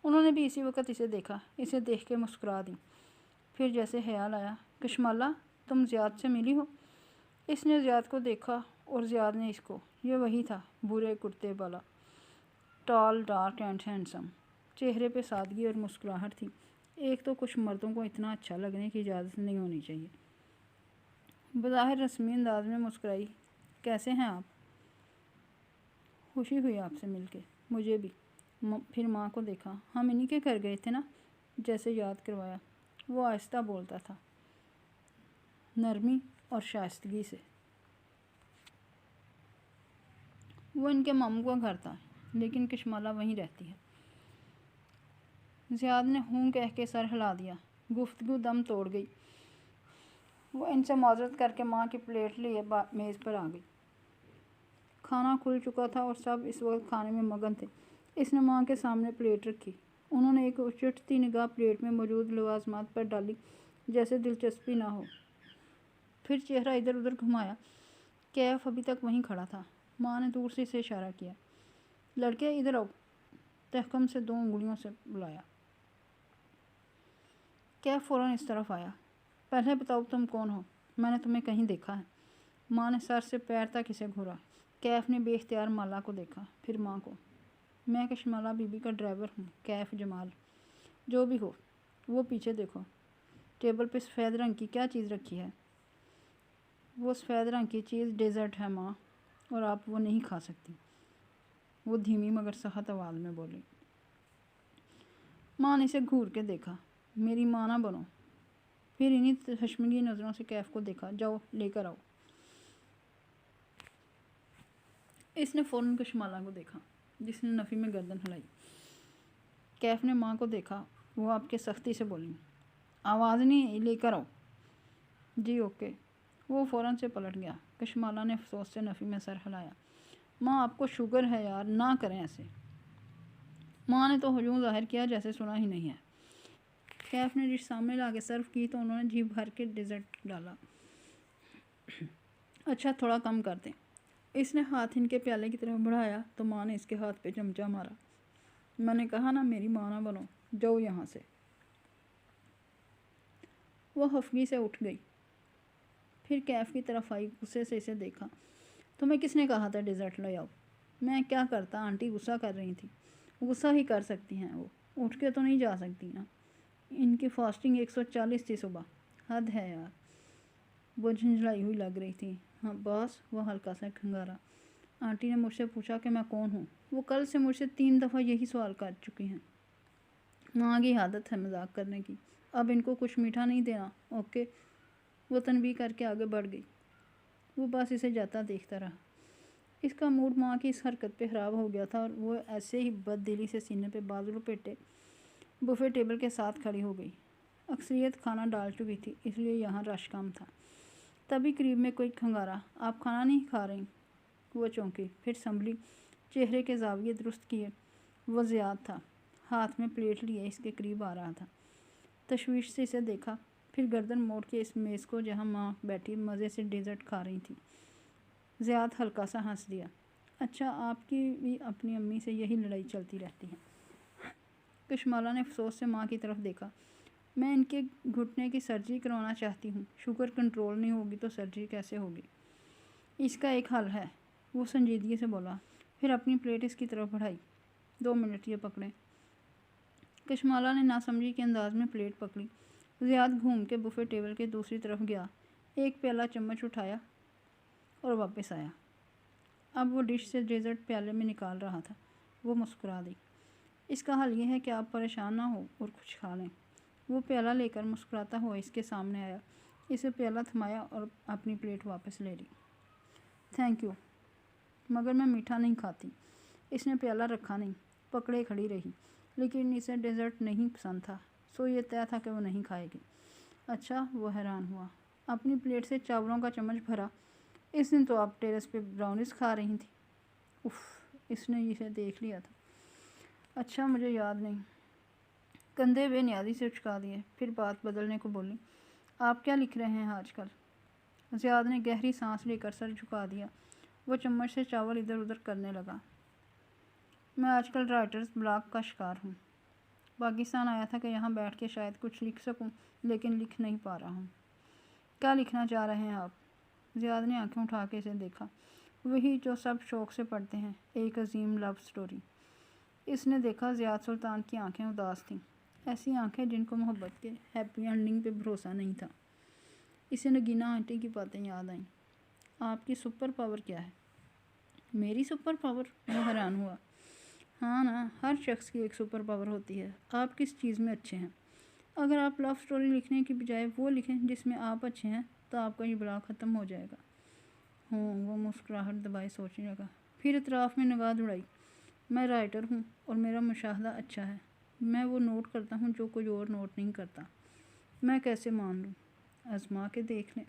Speaker 1: انہوں نے بھی اسی وقت اسے دیکھا، اسے دیکھ کے مسکرا دی۔ پھر جیسے خیال آیا، کشمالہ تم زیاد سے ملی ہو؟ اس نے زیاد کو دیکھا اور زیاد نے اس کو۔ یہ وہی تھا، بھورے کرتے والا، ٹال، ڈارک اینڈ ہینڈسم۔ چہرے پہ سادگی اور مسکراہٹ تھی۔ ایک تو کچھ مردوں کو اتنا اچھا لگنے کی اجازت نہیں ہونی چاہیے۔ بظاہر رسمی انداز میں مسکرائی۔ کیسے ہیں آپ؟ خوشی ہوئی آپ سے مل کے، مجھے بھی۔ پھر ماں کو دیکھا۔ ہم انہی کے گھر گئے تھے نا؟ جیسے یاد کروایا۔ وہ آہستہ بولتا تھا، نرمی اور شائستگی سے۔ وہ ان کے ماموں کا گھر تھا، لیکن کشمالہ وہیں رہتی ہے۔ زیاد نے ہوں کہہ کے سر ہلا دیا۔ گفتگو دم توڑ گئی۔ وہ ان سے معذرت کر کے ماں کی پلیٹ لیے میز پر آ گئی۔ کھانا کھل چکا تھا اور سب اس وقت کھانے میں مگن تھے۔ اس نے ماں کے سامنے پلیٹ رکھی۔ انہوں نے ایک اچٹتی نگاہ پلیٹ میں موجود لوازمات پر ڈالی، جیسے دلچسپی نہ ہو۔ پھر چہرہ ادھر ادھر گھمایا۔ کیف ابھی تک وہیں کھڑا تھا۔ ماں نے دور سے اسے اشارہ کیا۔ لڑکے ادھر آؤ، تحکم سے 2 انگلیوں سے بلایا۔ کیف فوراً اس طرف آیا۔ پہلے بتاؤ تم کون ہو؟ میں نے تمہیں کہیں دیکھا ہے۔ ماں نے سر سے پیر تک اسے گھورا۔ کیف نے بے اختیار مالا کو دیکھا، پھر ماں کو۔ میں کشمالہ بی بی کا ڈرائیور ہوں، کیف جمال۔ جو بھی ہو، وہ پیچھے دیکھو، ٹیبل پہ سفید رنگ کی کیا چیز رکھی ہے؟ وہ سفید رنگ کی چیز ڈیزرٹ ہے ماں، اور آپ وہ نہیں کھا سکتی۔ وہ دھیمی مگر سخت آواز میں بولی۔ ماں نے اسے گھور کے دیکھا۔ میری ماں نہ بنو۔ پھر انہی تشمگی نظروں سے کیف کو دیکھا۔ جاؤ لے کر آؤ۔ اس نے فوراً کشمالہ کو دیکھا، جس نے نفی میں گردن ہلائی۔ کیف نے ماں کو دیکھا۔ وہ آپ کے سختی سے بولی، آواز نہیں، لے کر آؤ۔ جی اوکے۔ وہ فوراً سے پلٹ گیا۔ کشمالہ نے افسوس سے نفی میں سر ہلایا۔ ماں آپ کو شوگر ہے یار، نہ کریں ایسے۔ ماں نے تو ہجوم ظاہر کیا جیسے سنا ہی نہیں ہے۔ کیف نے ڈش سامنے لا کے سرو کی تو انہوں نے جی بھر کے ڈیزرٹ ڈالا۔ اچھا تھوڑا کم کر دیں۔ اس نے ہاتھ ان کے پیالے کی طرف بڑھایا تو ماں نے اس کے ہاتھ پہ چمچا مارا۔ میں نے کہا نا میری ماں نہ بنو، جاؤ یہاں سے۔ وہ خفگی سے اٹھ گئی، پھر کیف کی طرف آئی، غصے سے اسے دیکھا۔ تمہیں کس نے کہا تھا ڈیزرٹ لے آؤ؟ میں کیا کرتا، آنٹی غصہ کر رہی تھی۔ غصہ ہی کر سکتی ہیں وہ، اٹھ کے تو نہیں جا سکتی نا۔ ان کی فاسٹنگ 140 تھی صبح، حد ہے یار۔ وہ جھنجھلائی ہوئی لگ رہی تھی۔ ہاں باس، وہ ہلکا سا کھنگارا۔ آنٹی نے مجھ سے پوچھا کہ میں کون ہوں۔ وہ کل سے مجھ سے 3 دفعہ یہی سوال کر چکی ہیں۔ ماں کی عادت ہے مذاق کرنے کی۔ اب ان کو کچھ میٹھا نہیں دینا، اوکے؟ وہ تنبیہ کر کے آگے بڑھ گئی۔ وہ بس اسے جاتا دیکھتا رہا۔ اس کا موڈ ماں کی اس حرکت پہ خراب ہو گیا تھا اور وہ ایسے ہی بد دلی سے سینے پہ بازو لپیٹے بفے ٹیبل کے ساتھ کھڑی ہو گئی۔ اکثریت کھانا ڈال چکی تھی، اس لیے یہاں رش کم تھا۔ تبھی قریب میں کوئی کھنگارا، آپ کھانا نہیں کھا رہی؟ وہ چونکی، پھر سنبھلی، چہرے کے زاویے درست کیے۔ وہ زیاد تھا، ہاتھ میں پلیٹ لیے اس کے قریب آ رہا تھا۔ تشویش سے اسے دیکھا، پھر گردن موڑ کے اس میز کو جہاں ماں بیٹھی مزے سے ڈیزرٹ کھا رہی تھی۔ زیاد ہلکا سا ہنس دیا۔ اچھا، آپ کی بھی اپنی امی سے یہی لڑائی چلتی رہتی ہے۔ کشمالہ نے افسوس سے ماں کی طرف دیکھا۔ میں ان کے گھٹنے کی سرجری کروانا چاہتی ہوں۔ شوگر کنٹرول نہیں ہوگی تو سرجری کیسے ہوگی؟ اس کا ایک حل ہے، وہ سنجیدگی سے بولا، پھر اپنی پلیٹ اس کی طرف بڑھائی۔ 2 منٹ یہ پکڑیں۔ کشمالہ نے ناسمجھی کے انداز میں پلیٹ پکڑی۔ زیاد گھوم کے بفے ٹیبل کے دوسری طرف گیا، ایک پیالہ چمچ اٹھایا اور واپس آیا۔ اب وہ ڈش سے ڈیزرٹ پیالے میں نکال رہا تھا۔ وہ مسکرا دی۔ اس کا حل یہ ہے کہ آپ پریشان نہ ہو اور کچھ کھا لیں۔ وہ پیالہ لے کر مسکراتا ہوا اس کے سامنے آیا، اسے پیالہ تھمایا اور اپنی پلیٹ واپس لے لی۔ تھینک یو، مگر میں میٹھا نہیں کھاتی۔ اس نے پیالہ رکھا نہیں، پکڑے کھڑی رہی، لیکن اسے ڈیزرٹ نہیں پسند تھا، سو یہ طے تھا کہ وہ نہیں کھائے گی۔ اچھا، وہ حیران ہوا۔ اپنی پلیٹ سے چاولوں کا چمچ بھرا۔ اس دن تو آپ ٹیرس پہ براؤنیز کھا رہی تھیں۔ اف، اس نے اسے دیکھ لیا تھا۔ اچھا، مجھے یاد نہیں۔ کندھے بے نیازی سے اچکا دیے، پھر بات بدلنے کو بولی، آپ کیا لکھ رہے ہیں آج کل؟ زیاد نے گہری سانس لے کر سر جھکا دیا۔ وہ چمچ سے چاول ادھر ادھر کرنے لگا۔ میں آج کل رائٹرز بلاک کا شکار ہوں۔ پاکستان آیا تھا کہ یہاں بیٹھ کے شاید کچھ لکھ سکوں، لیکن لکھ نہیں پا رہا ہوں۔ کیا لکھنا چاہ رہے ہیں آپ؟ زیاد نے آنکھیں اٹھا کے اسے دیکھا۔ وہی جو سب شوق سے پڑھتے ہیں، ایک عظیم لو سٹوری۔ اس نے دیکھا زیاد سلطان کی آنکھیں اداس تھیں، ایسی آنکھیں جن کو محبت کے ہیپی اینڈنگ پہ بھروسہ نہیں تھا۔ اسے نگینہ آنٹی کی باتیں یاد آئیں۔ آپ کی سپر پاور کیا ہے؟ میری سپر پاور؟ وہ حیران ہوا۔ ہاں نا، ہر شخص کی ایک سپر پاور ہوتی ہے۔ آپ کس چیز میں اچھے ہیں؟ اگر آپ لو سٹوری لکھنے کی بجائے وہ لکھیں جس میں آپ اچھے ہیں تو آپ کا یہ بلاک ختم ہو جائے گا۔ وہ مسکراہٹ دبائے سوچنے لگا، پھر اطراف میں نگاہ دوڑائی۔ میں رائٹر ہوں اور میرا مشاہدہ اچھا ہے۔ میں وہ نوٹ کرتا ہوں جو کوئی اور نوٹ نہیں کرتا۔ میں کیسے مان لوں؟ آزما کے دیکھ لیں۔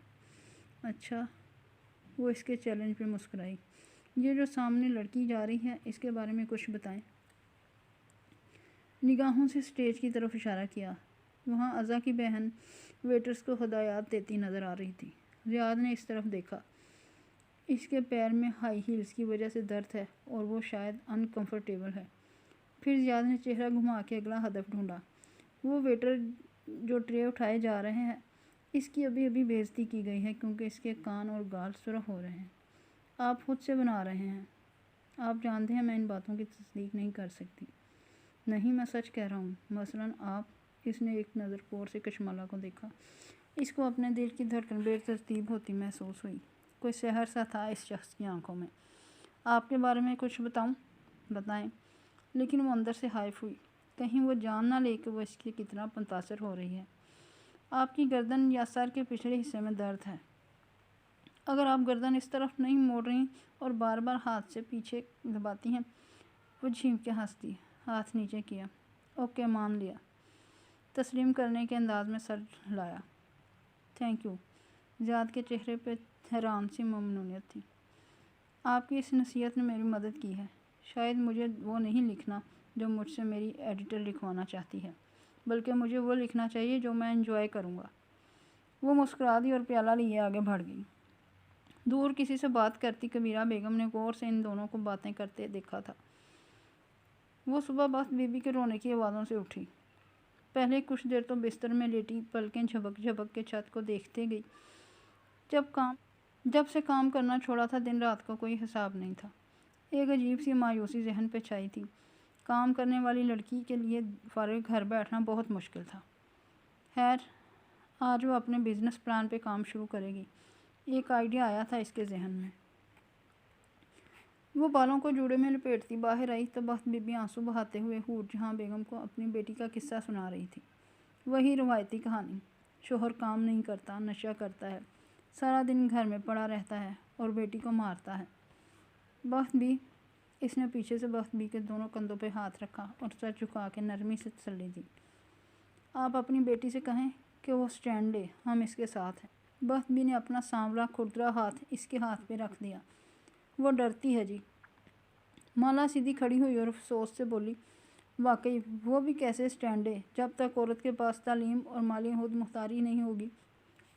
Speaker 1: اچھا، وہ اس کے چیلنج پہ مسکرائی۔ یہ جو سامنے لڑکی جا رہی ہے، اس کے بارے میں کچھ بتائیں۔ نگاہوں سے سٹیج کی طرف اشارہ کیا۔ وہاں عزا کی بہن ویٹرز کو ہدایات دیتی نظر آ رہی تھی۔ زیاد نے اس طرف دیکھا۔ اس کے پیر میں ہائی ہیلز کی وجہ سے درد ہے اور وہ شاید ان کمفرٹیبل ہے۔ پھر زیاد نے چہرہ گھما کے اگلا ہدف ڈھونڈا۔ وہ ویٹر جو ٹرے اٹھائے جا رہے ہیں، اس کی ابھی ابھی بے عزتی کی گئی ہے کیونکہ اس کے کان اور گال سرخ ہو رہے ہیں۔ آپ خود سے بنا رہے ہیں۔ آپ جانتے ہیں میں ان باتوں کی تصدیق نہیں کر سکتی۔ نہیں، میں سچ کہہ رہا ہوں۔ مثلاً آپ، اس نے ایک نظر کور سے کشمالہ کو دیکھا۔ اس کو اپنے دل کی دھڑکن بے ترتیب ہوتی محسوس ہوئی۔ کوئی سحر سا تھا اس شخص کی آنکھوں میں۔ آپ کے بارے میں کچھ بتاؤں؟ بتائیں۔ لیکن وہ اندر سے ہائف ہوئی، کہیں وہ جان نہ لے کہ وہ اس کی کتنا متاثر ہو رہی ہے۔ آپ کی گردن یا سر کے پچھلے حصے میں درد ہے۔ اگر آپ گردن اس طرف نہیں موڑ رہی اور بار بار ہاتھ سے پیچھے دباتی ہیں۔ وہ جھینک کے ہنس دی، ہاتھ نیچے کیا۔ اوکے، مان لیا۔ تسلیم کرنے کے انداز میں سر ہلایا۔ Thank you. زیاد کے چہرے پہ حیران سی ممنونیت تھی۔ آپ کی اس نصیحت نے میری مدد کی ہے۔ شاید مجھے وہ نہیں لکھنا جو مجھ سے میری ایڈیٹر لکھوانا چاہتی ہے، بلکہ مجھے وہ لکھنا چاہیے جو میں انجوائے کروں گا۔ وہ مسکرا دی اور پیالہ لیے آگے بڑھ گئی۔ دور کسی سے بات کرتی کبیرہ بیگم نے غور سے ان دونوں کو باتیں کرتے دیکھا تھا۔ وہ صبح بخت بی بی کے رونے کی آوازوں سے اٹھی۔ پہلے کچھ دیر تو بستر میں لیٹی پلکیں جھپک جھپک کے چھت کو دیکھتے گئی۔ جب سے کام کرنا چھوڑا تھا، دن رات کا کوئی حساب نہیں تھا۔ ایک عجیب سی مایوسی ذہن پہ چھائی تھی۔ کام کرنے والی لڑکی کے لیے فارغ گھر بیٹھنا بہت مشکل تھا۔ خیر، آج وہ اپنے بزنس پلان پہ کام شروع کرے گی۔ ایک آئیڈیا آیا تھا اس کے ذہن میں۔ وہ بالوں کو جوڑے میں لپیٹتی باہر آئی تو بخت بی بی آنسو بہاتے ہوئے حور جہاں بیگم کو اپنی بیٹی کا قصہ سنا رہی تھی۔ وہی روایتی کہانی۔ شوہر کام نہیں کرتا، نشہ کرتا ہے، سارا دن گھر میں پڑا رہتا ہے اور بیٹی کو مارتا ہے۔ بخت بی، اس نے پیچھے سے بخت بی کے دونوں کندھوں پہ ہاتھ رکھا اور سر جھکا کے نرمی سے تسلی دی۔ آپ اپنی بیٹی سے کہیں کہ وہ اسٹینڈ لے، ہم اس کے ساتھ ہیں۔ بخت بھی نے اپنا سانولا کھردرا ہاتھ اس کے ہاتھ پہ رکھ دیا۔ وہ ڈرتی ہے جی۔ مالا سیدھی کھڑی ہوئی اور افسوس سے بولی، واقعی وہ بھی کیسے اسٹینڈ ہے؟ جب تک عورت کے پاس تعلیم اور مالی خود مختاری نہیں ہوگی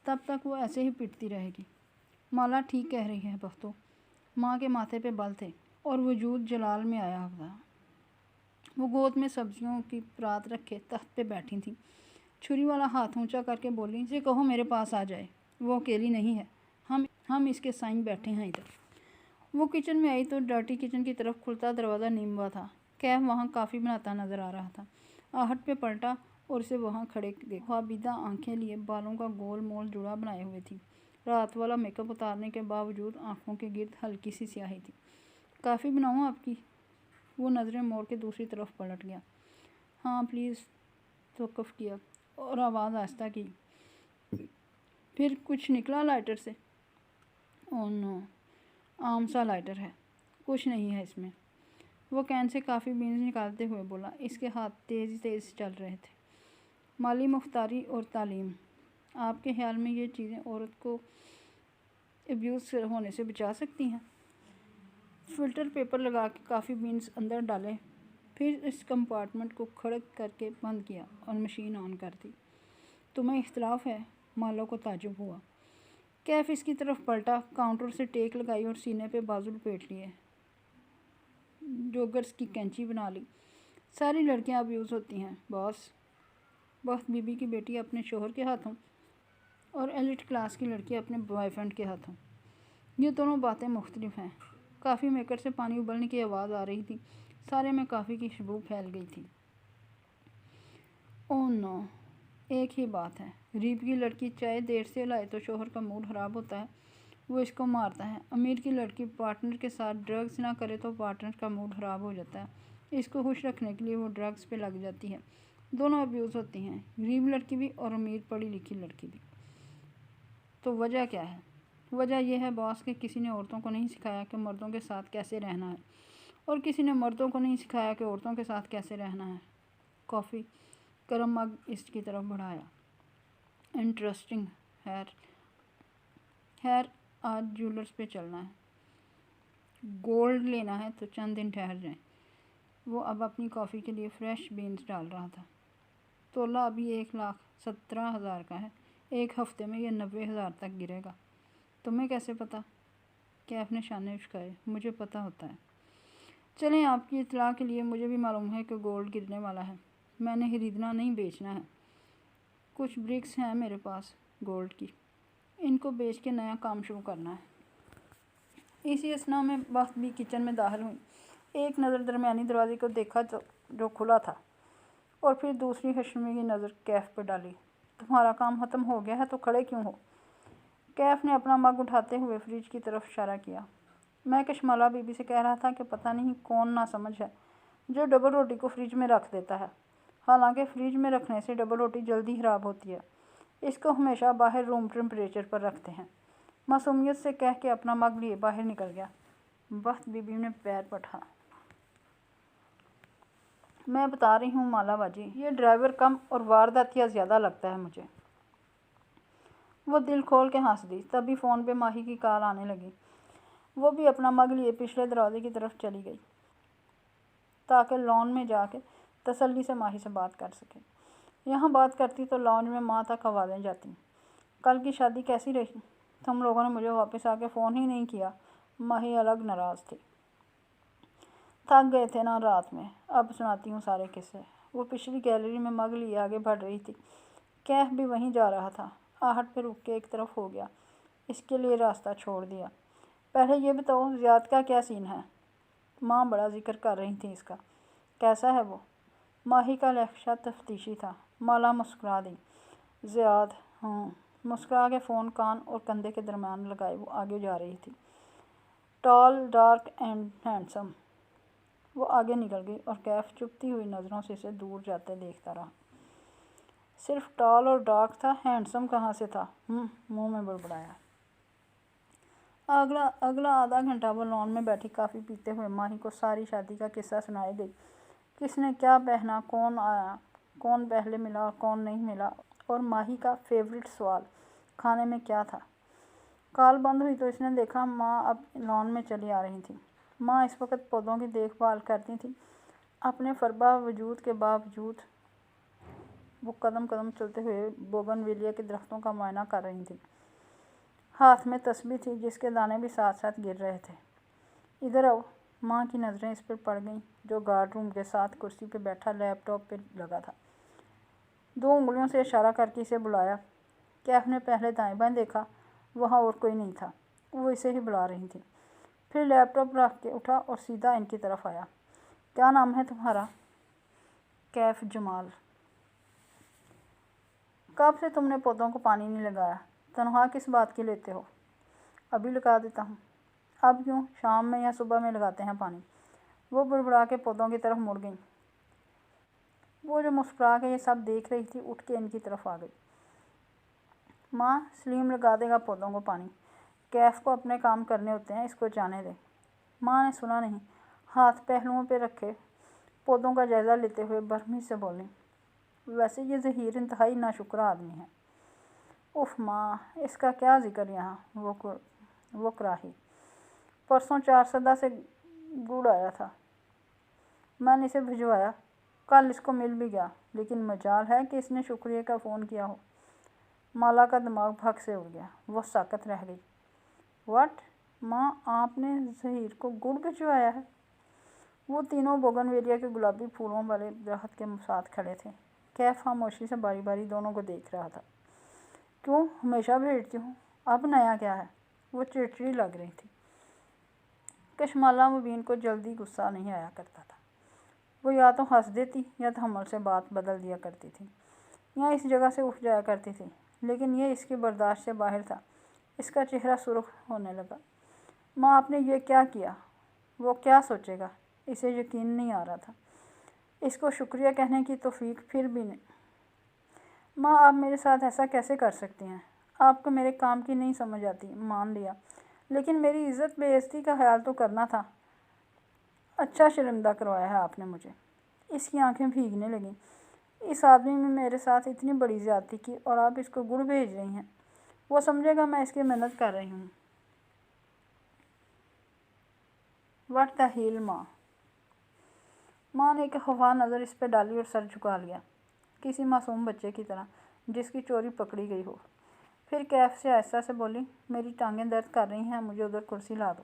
Speaker 1: تب تک وہ ایسے ہی پٹتی رہے گی۔ مالا ٹھیک کہہ رہی ہے بختو۔ ماں کے ماتھے پہ بل تھے اور وجود جلال میں آیا ہوا۔ وہ گود میں سبزیوں کی پرات رکھے تخت پہ بیٹھی تھیں۔ چھری والا ہاتھ اونچا کر کے بولی، اسے کہو میرے پاس آ جائے، وہ اکیلی نہیں ہے، ہم اس کے سائیں بیٹھے ہیں ادھر۔ وہ کچن میں آئی تو ڈرٹی کچن کی طرف کھلتا دروازہ نیم ہوا تھا۔ کیف وہاں کافی بناتا نظر آ رہا تھا۔ آہٹ پہ پلٹا اور اسے وہاں کھڑے دیکھا۔ خوابیدہ آنکھیں لیے بالوں کا گول مول جڑا بنائے ہوئے تھی۔ رات والا میک اپ اتارنے کے باوجود آنکھوں کے گرد ہلکی سی سیاہی تھی۔ کافی بناؤں آپ کی؟ وہ نظریں موڑ کے دوسری طرف پلٹ گیا۔ ہاں پلیز، توقف کیا اور آواز آہستہ کی، پھر کچھ نکلا لائٹر سے؟ اوہ نو، عام سا لائٹر ہے، کچھ نہیں ہے اس میں۔ وہ کین سے کافی بینز نکالتے ہوئے بولا۔ اس کے ہاتھ تیز چل رہے تھے۔ مالی مختاری اور تعلیم، آپ کے خیال میں یہ چیزیں عورت کو ابیوز ہونے سے بچا سکتی ہیں؟ فلٹر پیپر لگا کے کافی بینز اندر ڈالے، پھر اس کمپارٹمنٹ کو کھڑک کر کے بند کیا اور مشین آن کر دی۔ تمہیں اختلاف ہے؟ مالا کو تعجب ہوا۔ کیف اس کی طرف پلٹا، کاؤنٹر سے ٹیک لگائی اور سینے پہ بازو لپیٹ لیے، جوگرز کی کینچی بنا لی۔ ساری لڑکیاں ابیوز ہوتی ہیں باس۔ بخت بی بی کی بیٹی اپنے شوہر کے ہاتھوں اور ایلٹ کلاس کی لڑکی اپنے بوائے فرینڈ کے ہاتھوں، یہ دونوں باتیں مختلف ہیں۔ کافی میکر سے پانی ابلنے کی آواز آ رہی تھی۔ سارے میں کافی کی خوشبو پھیل گئی تھی۔ اوہ نو، ایک ہی بات ہے، غریب کی لڑکی چائے دیر سے لائے تو شوہر کا موڈ خراب ہوتا ہے، وہ اس کو مارتا ہے۔ امیر کی لڑکی پارٹنر کے ساتھ ڈرگز نہ کرے تو پارٹنر کا موڈ خراب ہو جاتا ہے، اس کو خوش رکھنے کے لیے وہ ڈرگز پہ لگ جاتی ہے۔ دونوں ابیوز ہوتی ہیں، غریب لڑکی بھی اور امیر پڑھی لکھی لڑکی بھی۔ تو وجہ کیا ہے؟ وجہ یہ ہے باس کہ کسی نے عورتوں کو نہیں سکھایا کہ مردوں کے ساتھ کیسے رہنا ہے، اور کسی نے مردوں کو نہیں سکھایا کہ عورتوں کے ساتھ کیسے رہنا ہے۔ کافی گرم مگ اس کی طرف بڑھایا۔ انٹرسٹنگ، خیر آج جیولرز پہ چلنا ہے، گولڈ لینا ہے تو چند دن ٹھہر جائیں۔ وہ اب اپنی کافی کے لیے فریش بینز ڈال رہا تھا۔ تولہ ابھی 1,17,000 کا ہے، ایک ہفتے میں یہ 90,000 تک گرے گا۔ تمہیں کیسے پتا؟ کیف نے شانے اچکائے، مجھے پتا ہوتا ہے۔ چلیں آپ کی اطلاع کے لیے مجھے بھی معلوم ہے کہ گولڈ گرنے والا ہے، میں نے خریدنا نہیں بیچنا ہے۔ کچھ برکس ہیں میرے پاس گولڈ کی، ان کو بیچ کے نیا کام شروع کرنا ہے۔ اسی اثنا میں بخت بھی کچن میں داخل ہوئی۔ ایک نظر درمیانی دروازے کو دیکھا جو کھلا تھا، اور پھر دوسری شرمندگی نظر کیف پہ ڈالی۔ تمہارا کام ختم ہو گیا ہے تو کھڑے کیوں ہو؟ کیف نے اپنا مگ اٹھاتے ہوئے فریج کی طرف اشارہ کیا۔ میں کشمالہ بی بی سے کہہ رہا تھا کہ پتہ نہیں کون ناسمجھ ہے جو ڈبل روٹی کو فریج میں رکھ دیتا ہے، حالانکہ فریج میں رکھنے سے ڈبل روٹی جلدی خراب ہوتی ہے، اس کو ہمیشہ باہر روم ٹمپریچر پر رکھتے ہیں۔ معصومیت سے کہہ کے اپنا مگ لیے باہر نکل گیا۔ بخت بی بی نے پیر پٹھا۔ میں بتا رہی ہوں مالا باجی، یہ ڈرائیور کم اور وارداتیہ زیادہ لگتا ہے مجھے۔ وہ دل کھول کے ہنس دی۔ تبھی فون پہ ماہی کی کال آنے لگی۔ وہ بھی اپنا مگ لیے پچھلے دروازے کی طرف چلی گئی تاکہ لان میں جا کے تسلی سے ماہی سے بات کر سکے۔ یہاں بات کرتی تو لانج میں ماں تک آوازیں جاتی۔ کل کی شادی کیسی رہی؟ تم لوگوں نے مجھے واپس آ کے فون ہی نہیں کیا۔ ماہی الگ ناراض تھی۔ تھک گئے تھے نا رات میں، اب سناتی ہوں سارے قصے۔ وہ پچھلی گیلری میں مگ لیے آگے بڑھ رہی تھی۔ کیف بھی وہیں جا رہا تھا۔ آہٹ پہ رک کے ایک طرف ہو گیا، اس کے لیے راستہ چھوڑ دیا۔ پہلے یہ بتاؤ زیاد کا کیا سین ہے؟ ماں بڑا ذکر کر رہی تھی اس کا۔ کیسا ہے وہ؟ ماہی کا لہجہ تفتیشی تھا۔ مالا مسکرا دی۔ زیاد، ہاں۔ مسکرا کے فون کان اور کندھے کے درمیان لگائے وہ آگے جا رہی تھی۔ ٹال، ڈارک اینڈ ہینڈسم۔ وہ آگے نکل گئی اور کیف چپتی ہوئی نظروں سے اسے دور جاتے دیکھتا رہا۔ صرف ٹال اور ڈارک تھا، ہینڈسم کہاں سے تھا؟ منہ میں بڑبڑایا۔ اگلا آدھا گھنٹہ وہ لان میں بیٹھی کافی پیتے ہوئے ماہی کو ساری شادی کا قصہ سنائے گئی۔ کس نے کیا پہنا، کون آیا، کون پہلے ملا اور کون نہیں ملا، اور ماہی کا فیورٹ سوال کھانے میں کیا تھا۔ کال بند ہوئی تو اس نے دیکھا ماں اب لان میں چلی آ رہی تھی۔ ماں اس وقت پودوں کی دیکھ بھال کرتی تھی۔ اپنے فربا وجود کے باوجود وہ قدم قدم چلتے ہوئے بوگن ویلیا کے درختوں کا معائنہ کر رہی تھی۔ ہاتھ میں تسبیح تھی جس کے دانے بھی ساتھ ساتھ گر رہے تھے۔ ادھر آؤ۔ ماں کی نظریں اس پر پڑ گئیں جو گارڈ روم کے ساتھ کرسی پہ بیٹھا لیپ ٹاپ پہ لگا تھا۔ 2 انگلیوں سے اشارہ کر کے اسے بلایا۔ کیف نے پہلے دائیں بائیں دیکھا، وہاں اور کوئی نہیں تھا، وہ اسے ہی بلا رہی تھی۔ پھر لیپ ٹاپ رکھ کے اٹھا اور سیدھا ان کی طرف آیا۔ کیا نام ہے تمہارا؟ کیف جمال۔ کب سے تم نے پودوں کو پانی نہیں لگایا؟ تنخواہ کس بات کی لیتے ہو؟ ابھی لگا دیتا ہوں۔ اب کیوں؟ شام میں یا صبح میں لگاتے ہیں پانی۔ وہ بڑبڑا کے پودوں کی طرف مڑ گئی۔ وہ جو مسکرا کے یہ سب دیکھ رہی تھی اٹھ کے ان کی طرف آ گئی۔ ماں، سلیم لگا دے گا پودوں کو پانی۔ کیف کو اپنے کام کرنے ہوتے ہیں، اس کو جانے دے۔ ماں نے سنا نہیں، ہاتھ پہلوؤں پہ رکھے پودوں کا جائزہ لیتے ہوئے برہمی سے بولی، ویسے یہ ظہیر انتہائی ناشکرا آدمی ہے۔ اف ماں، اس کا کیا ذکر یہاں؟ وہ کراہی۔ پرسوں 4 سدا سے گڑ آیا تھا، میں نے اسے بھجوایا، کل اس کو مل بھی گیا، لیکن مجال ہے کہ اس نے شکریہ کا فون کیا ہو۔ مالا کا دماغ بھگ سے اڑ گیا، وہ ساکت رہ گئی۔ واٹ؟ ماں، آپ نے ظہیر کو گڑ بھجوایا ہے؟ وہ تینوں بوگن ویلیا کے گلابی پھولوں والے درخت کے ساتھ کھڑے تھے۔ کیف خاموشی سے باری باری دونوں کو دیکھ رہا تھا۔ کیوں؟ ہمیشہ بھیجتی ہوں، اب نیا کیا ہے؟ وہ چڑچڑی لگ رہی تھی۔ کشمالہ مبین کو جلدی غصہ نہیں آیا کرتا تھا۔ وہ یا تو ہنس دیتی یا تحمل سے بات بدل دیا کرتی تھی، یا اس جگہ سے اٹھ جایا کرتی تھی، لیکن یہ اس کی برداشت سے باہر تھا۔ اس کا چہرہ سرخ ہونے لگا۔ ماں، آپ نے یہ کیا کیا؟ وہ کیا سوچے گا؟ اسے یقین نہیں آ رہا تھا۔ اس کو شکریہ کہنے کی توفیق پھر بھی نہیں۔ ماں، آپ میرے ساتھ ایسا کیسے کر سکتی ہیں؟ آپ کو میرے کام کی نہیں سمجھ آتی، مان لیا، لیکن میری عزت بے عزتی کا خیال تو کرنا تھا۔ اچھا شرمندہ کروایا ہے آپ نے مجھے۔ اس کی آنکھیں بھیگنے لگیں۔ اس آدمی میں میرے ساتھ اتنی بڑی زیادتی کی اور آپ اس کو گڑ بھیج رہی ہیں۔ وہ سمجھے گا میں اس کی محنت کر رہی ہوں۔ واٹ دا ہیل ماں؟ ماں نے ایک خفا نظر اس پہ ڈالی اور سر جھکا لیا، کسی معصوم بچے کی طرح جس کی چوری پکڑی گئی ہو۔ پھر کیف سے آہستہ سے بولی، میری ٹانگیں درد کر رہی ہیں، مجھے ادھر کرسی لا دو۔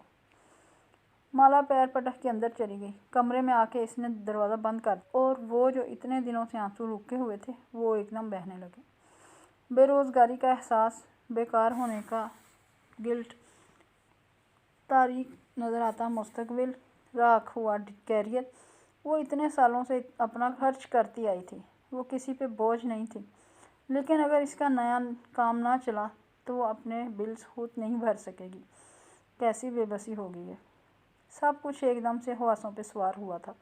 Speaker 1: مالا پیر پٹک کے اندر چلی گئی۔ کمرے میں آ کے اس نے دروازہ بند کر دیا اور وہ جو اتنے دنوں سے آنسو رکے ہوئے تھے وہ ایک دم بہنے لگے۔ بے روزگاری کا احساس، بیکار ہونے کا گلٹ، تاریک نظر آتا مستقبل، راکھ ہوا کیریئر۔ وہ اتنے سالوں سے اپنا خرچ کرتی آئی تھی، وہ کسی پہ بوجھ نہیں تھی، لیکن اگر اس کا نیا کام نہ چلا تو وہ اپنے بلز خود نہیں بھر سکے گی۔ کیسی بے بسی ہو گئی ہے۔ سب کچھ ایک دم سے حواسوں پہ سوار ہوا تھا۔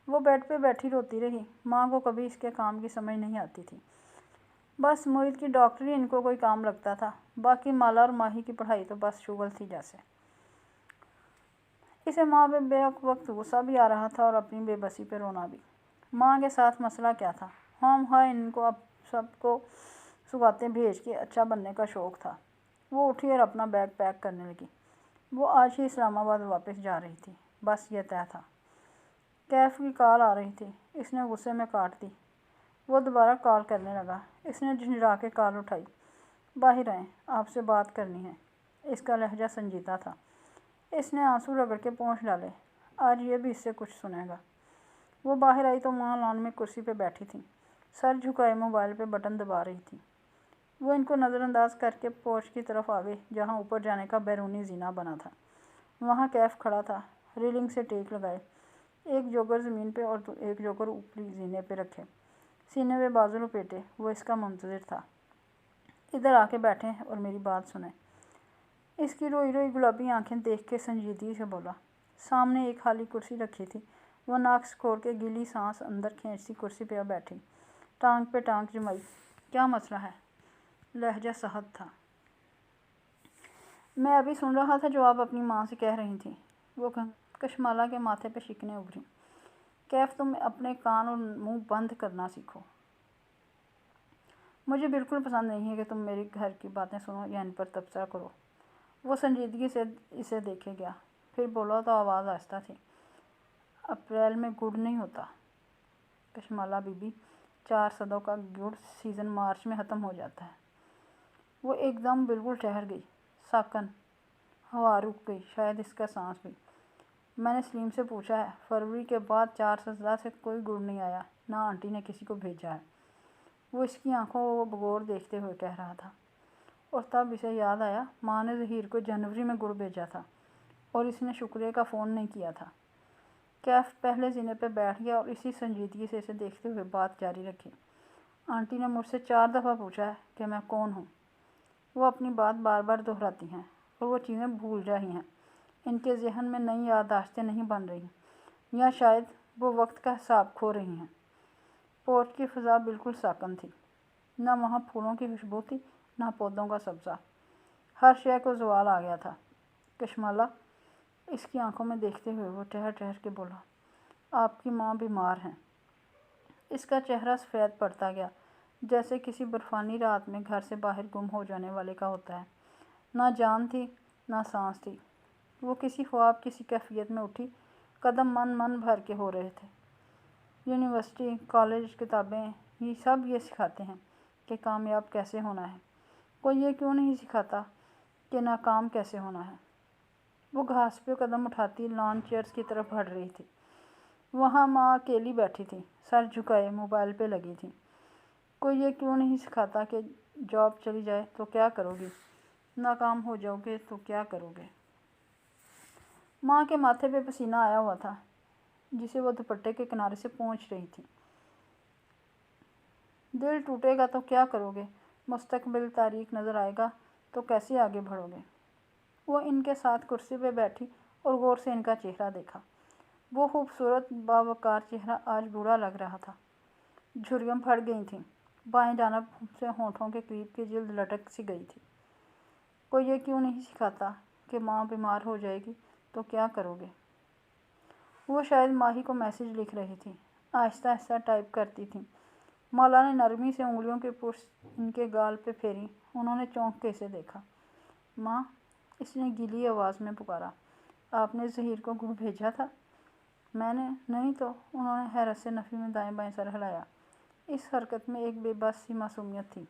Speaker 1: وہ بیڈ پہ بیٹھی روتی رہی۔ ماں کو کبھی اس کے کام کی سمجھ نہیں آتی تھی۔ بس موہت کی ڈاکٹری ان کو کوئی کام لگتا تھا، باقی مالا اور ماہی کی پڑھائی تو بس شغل تھی جیسے۔ اسے ماں پہ بیک وقت غصہ بھی آ رہا تھا اور اپنی بے بسی پہ رونا بھی۔ ماں کے ساتھ مسئلہ کیا تھا؟ ہائے ان کو اب سب کو سوغاتیں بھیج کے اچھا بننے کا شوق تھا۔ وہ اٹھی اور اپنا بیگ پیک کرنے لگی۔ وہ آج ہی اسلام آباد واپس جا رہی تھی، بس یہ طے تھا۔ کیف کی کال آ رہی تھی، اس نے غصے میں کاٹ دی۔ وہ دوبارہ کال کرنے لگا۔ اس نے جھنجھلا کے کال اٹھائی۔ باہر آئیں، آپ سے بات کرنی ہے۔ اس کا لہجہ سنجیدہ تھا۔ اس نے آنسو رگڑ کے پونچھ ڈالے، آج یہ بھی اس سے کچھ سنے گا۔ وہ باہر آئی تو ماں لان میں کرسی پہ بیٹھی تھی، سر جھکائے موبائل پہ بٹن دبا رہی تھی۔ وہ ان کو نظر انداز کر کے پورچ کی طرف آ گئی جہاں اوپر جانے کا بیرونی زینہ بنا تھا۔ وہاں کیف کھڑا تھا، ریلنگ سے ٹیک لگائے، ایک جوگر زمین پہ اور ایک جوگر اوپری زینے پہ رکھے، سینے پہ بازو لپیٹے۔ وہ اس کا منتظر تھا۔ ادھر آ کے بیٹھیں اور میری بات سنیں۔ اس کی روئی روئی گلابی آنکھیں دیکھ کے سنجیدگی سے بولا۔ سامنے ایک خالی کرسی رکھی تھی۔ وہ ناک سکوڑ کے گیلی سانس اندر کھینچتی کرسی پہ بیٹھی، ٹانگ پہ ٹانگ جمائی۔ کیا مسئلہ ہے؟ لہجہ سخت تھا۔ میں ابھی سن رہا تھا جو آپ اپنی ماں سے کہہ رہی تھیں۔ وہ کشمالہ کے ماتھے پہ شکنیں ابھریں۔ کیف، تم اپنے کان اور منہ بند کرنا سیکھو۔ مجھے بالکل پسند نہیں ہے کہ تم میری گھر کی باتیں سنو یا ان پر تبصرہ کرو۔ وہ سنجیدگی سے اسے دیکھے گیا، پھر بولا تو آواز آہستہ تھی، اپریل میں گڑ نہیں ہوتا کشمالہ بی بی، 4 صدوں کا گڑ سیزن مارچ میں ختم ہو جاتا ہے۔ وہ ایک دم بالکل ٹھہر گئی، ساکن، ہوا رک گئی، شاید اس کا سانس بھی۔ میں نے سلیم سے پوچھا ہے، فروری کے بعد 4 سزا سے کوئی گڑ نہیں آیا، نہ آنٹی نے کسی کو بھیجا ہے۔ وہ اس کی آنکھوں کو بغور دیکھتے ہوئے کہہ رہا تھا، اور تب اسے یاد آیا ماں نے ظہیر کو جنوری میں گڑ بھیجا تھا اور اس نے شکریہ کا فون نہیں کیا تھا۔ کیف پہلے زینے پہ بیٹھ گیا اور اسی سنجیدگی سے اسے دیکھتے ہوئے بات جاری رکھی۔ آنٹی نے مجھ سے 4 دفعہ پوچھا ہے کہ میں کون ہوں۔ وہ اپنی بات بار بار دہراتی ہیں اور وہ چیزیں بھول رہی ہیں، ان کے ذہن میں نئی یادداشتیں نہیں بن رہی، یا شاید وہ وقت کا حساب کھو رہی ہیں۔ پورچ کی فضا بالکل ساکن تھی، نہ وہاں پھولوں کی خوشبو تھی، نہ پودوں کا سبزہ، ہر شے کو زوال آ گیا تھا۔ کشمالہ، اس کی آنکھوں میں دیکھتے ہوئے وہ ٹھہر ٹھہر کے بولا، آپ کی ماں بیمار ہیں۔ اس کا چہرہ سفید پڑتا گیا، جیسے کسی برفانی رات میں گھر سے باہر گم ہو جانے والے کا ہوتا ہے۔ نہ جان تھی، نہ سانس تھی۔ وہ کسی خواب کی سی کیفیت میں اٹھی، قدم من بھر کے ہو رہے تھے۔ یونیورسٹی، کالج، کتابیں، یہ سب یہ سکھاتے ہیں کہ کامیاب کیسے ہونا ہے، کوئی یہ کیوں نہیں سکھاتا کہ ناکام کیسے ہونا ہے۔ وہ گھاس پہ قدم اٹھاتی لان چیئرز کی طرف بڑھ رہی تھی۔ وہاں ماں اکیلی بیٹھی تھی، سر جھکائے موبائل پہ لگی تھی۔ کوئی یہ کیوں نہیں سکھاتا کہ جاب چلی جائے تو کیا کرو گی، ناکام ہو جاؤ گے تو کیا کرو گے۔ ماں کے ماتھے پہ پسینہ آیا ہوا تھا، جسے وہ دوپٹے کے کنارے سے پونچھ رہی تھی۔ دل ٹوٹے گا تو کیا کرو گے، مستقبل تاریک نظر آئے گا تو کیسے آگے بڑھو گے۔ وہ ان کے ساتھ کرسی پہ بیٹھی اور غور سے ان کا چہرہ دیکھا۔ وہ خوبصورت باوقار چہرہ آج بوڑھا لگ رہا تھا۔ جھریاں پھٹ گئی تھیں، بائیں جانب سے ہونٹوں کے قریب کی جلد لٹک سی گئی تھی۔ کوئی یہ کیوں نہیں سکھاتا کہ ماں بیمار ہو جائے گی تو کیا کرو گے۔ وہ شاید ماہی کو میسج لکھ رہی تھی، آہستہ آہستہ ٹائپ کرتی تھیں۔ مالا نے نرمی سے انگلیوں کی پشت ان کے گال پہ پھیری۔ انہوں نے چونک کے اسے دیکھا۔ ماں، اس نے گیلی آواز میں پکارا، آپ نے ظہیر کو گڑ بھیجا تھا؟ میں نے نہیں تو۔ انہوں نے حیرت سے نفی میں دائیں بائیں سر ہلایا۔ اس حرکت میں ایک بے بس سی معصومیت تھی،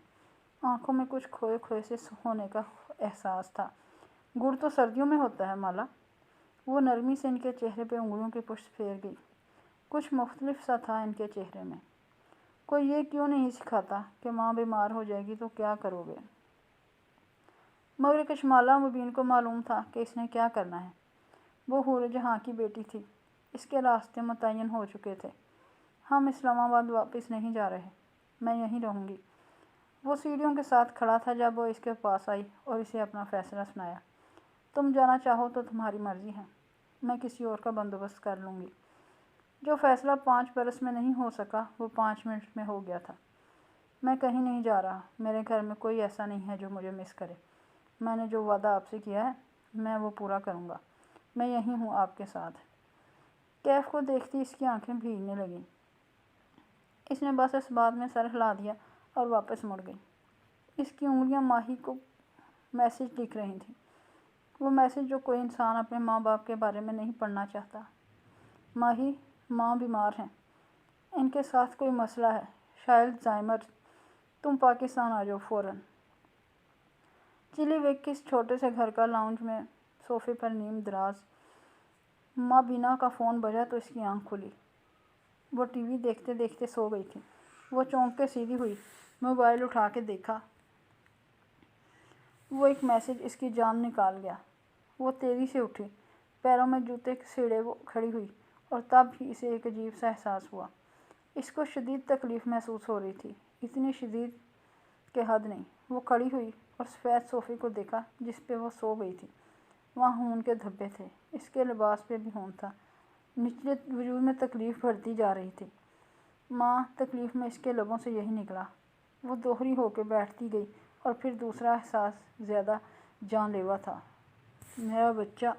Speaker 1: آنکھوں میں کچھ کھوئے کھوئے سے ہونے کا احساس تھا۔ گڑ تو سردیوں میں ہوتا ہے مالا۔ وہ نرمی سے ان کے چہرے پہ انگلیوں کی پشت پھیر گئی۔ کچھ مختلف سا تھا ان کے چہرے میں۔ کوئی یہ کیوں نہیں سکھاتا کہ ماں بیمار ہو جائے گی تو کیا کرو گے۔ مگر کشمالہ مبین کو معلوم تھا کہ اس نے کیا کرنا ہے۔ وہ حور جہاں کی بیٹی تھی، اس کے راستے متعین ہو چکے تھے۔ ہم اسلام آباد واپس نہیں جا رہے، میں یہیں رہوں گی۔ وہ سیڑھیوں کے ساتھ کھڑا تھا جب وہ اس کے پاس آئی اور اسے اپنا فیصلہ سنایا۔ تم جانا چاہو تو تمہاری مرضی ہے، میں کسی اور کا بندوبست کر لوں گی۔ جو فیصلہ 5 برس میں نہیں ہو سکا وہ 5 منٹ میں ہو گیا تھا۔ میں کہیں نہیں جا رہا، میرے گھر میں کوئی ایسا نہیں ہے جو مجھے مس کرے۔ میں نے جو وعدہ آپ سے کیا ہے میں وہ پورا کروں گا، میں یہیں ہوں آپ کے ساتھ۔ کیف کو دیکھتی اس کی آنکھیں بھیگنے لگیں۔ اس نے بس اس بات میں سر ہلا دیا اور واپس مڑ گئی۔ اس کی انگلیاں ماہی کو میسج لکھ رہی تھیں، وہ میسج جو کوئی انسان اپنے ماں باپ کے بارے میں نہیں پڑھنا چاہتا۔ ماہی، ماں بیمار ہیں، ان کے ساتھ کوئی مسئلہ ہے، شاید زائمر۔ تم پاکستان آ جاؤ فوراً۔ چلی ویک کے اس چھوٹے سے گھر کا لاؤنج میں صوفے پر نیم دراز ماں بینا کا فون بجا تو اس کی آنکھ کھلی۔ وہ ٹی وی دیکھتے دیکھتے سو گئی تھی۔ وہ چونک کے سیدھی ہوئی، موبائل اٹھا کے دیکھا۔ وہ ایک میسج اس کی جان نکال گیا۔ وہ تیزی سے اٹھی، پیروں میں جوتے سیڑھے وہ کھڑی ہوئی اور تب ہی اسے ایک عجیب سا احساس ہوا۔ اس کو شدید تکلیف محسوس ہو رہی تھی، اتنی شدید کہ حد نہیں۔ وہ کھڑی ہوئی اور سفید صوفے کو دیکھا جس پہ وہ سو گئی تھی۔ وہاں خون کے دھبے تھے، اس کے لباس پہ بھی خون تھا، نچلے وجود میں تکلیف بڑھتی جا رہی تھی۔ ماں، تکلیف میں اس کے لبوں سے یہی نکلا۔ وہ دوہری ہو کے بیٹھتی گئی اور پھر دوسرا احساس زیادہ جان لیوا تھا، میرا بچہ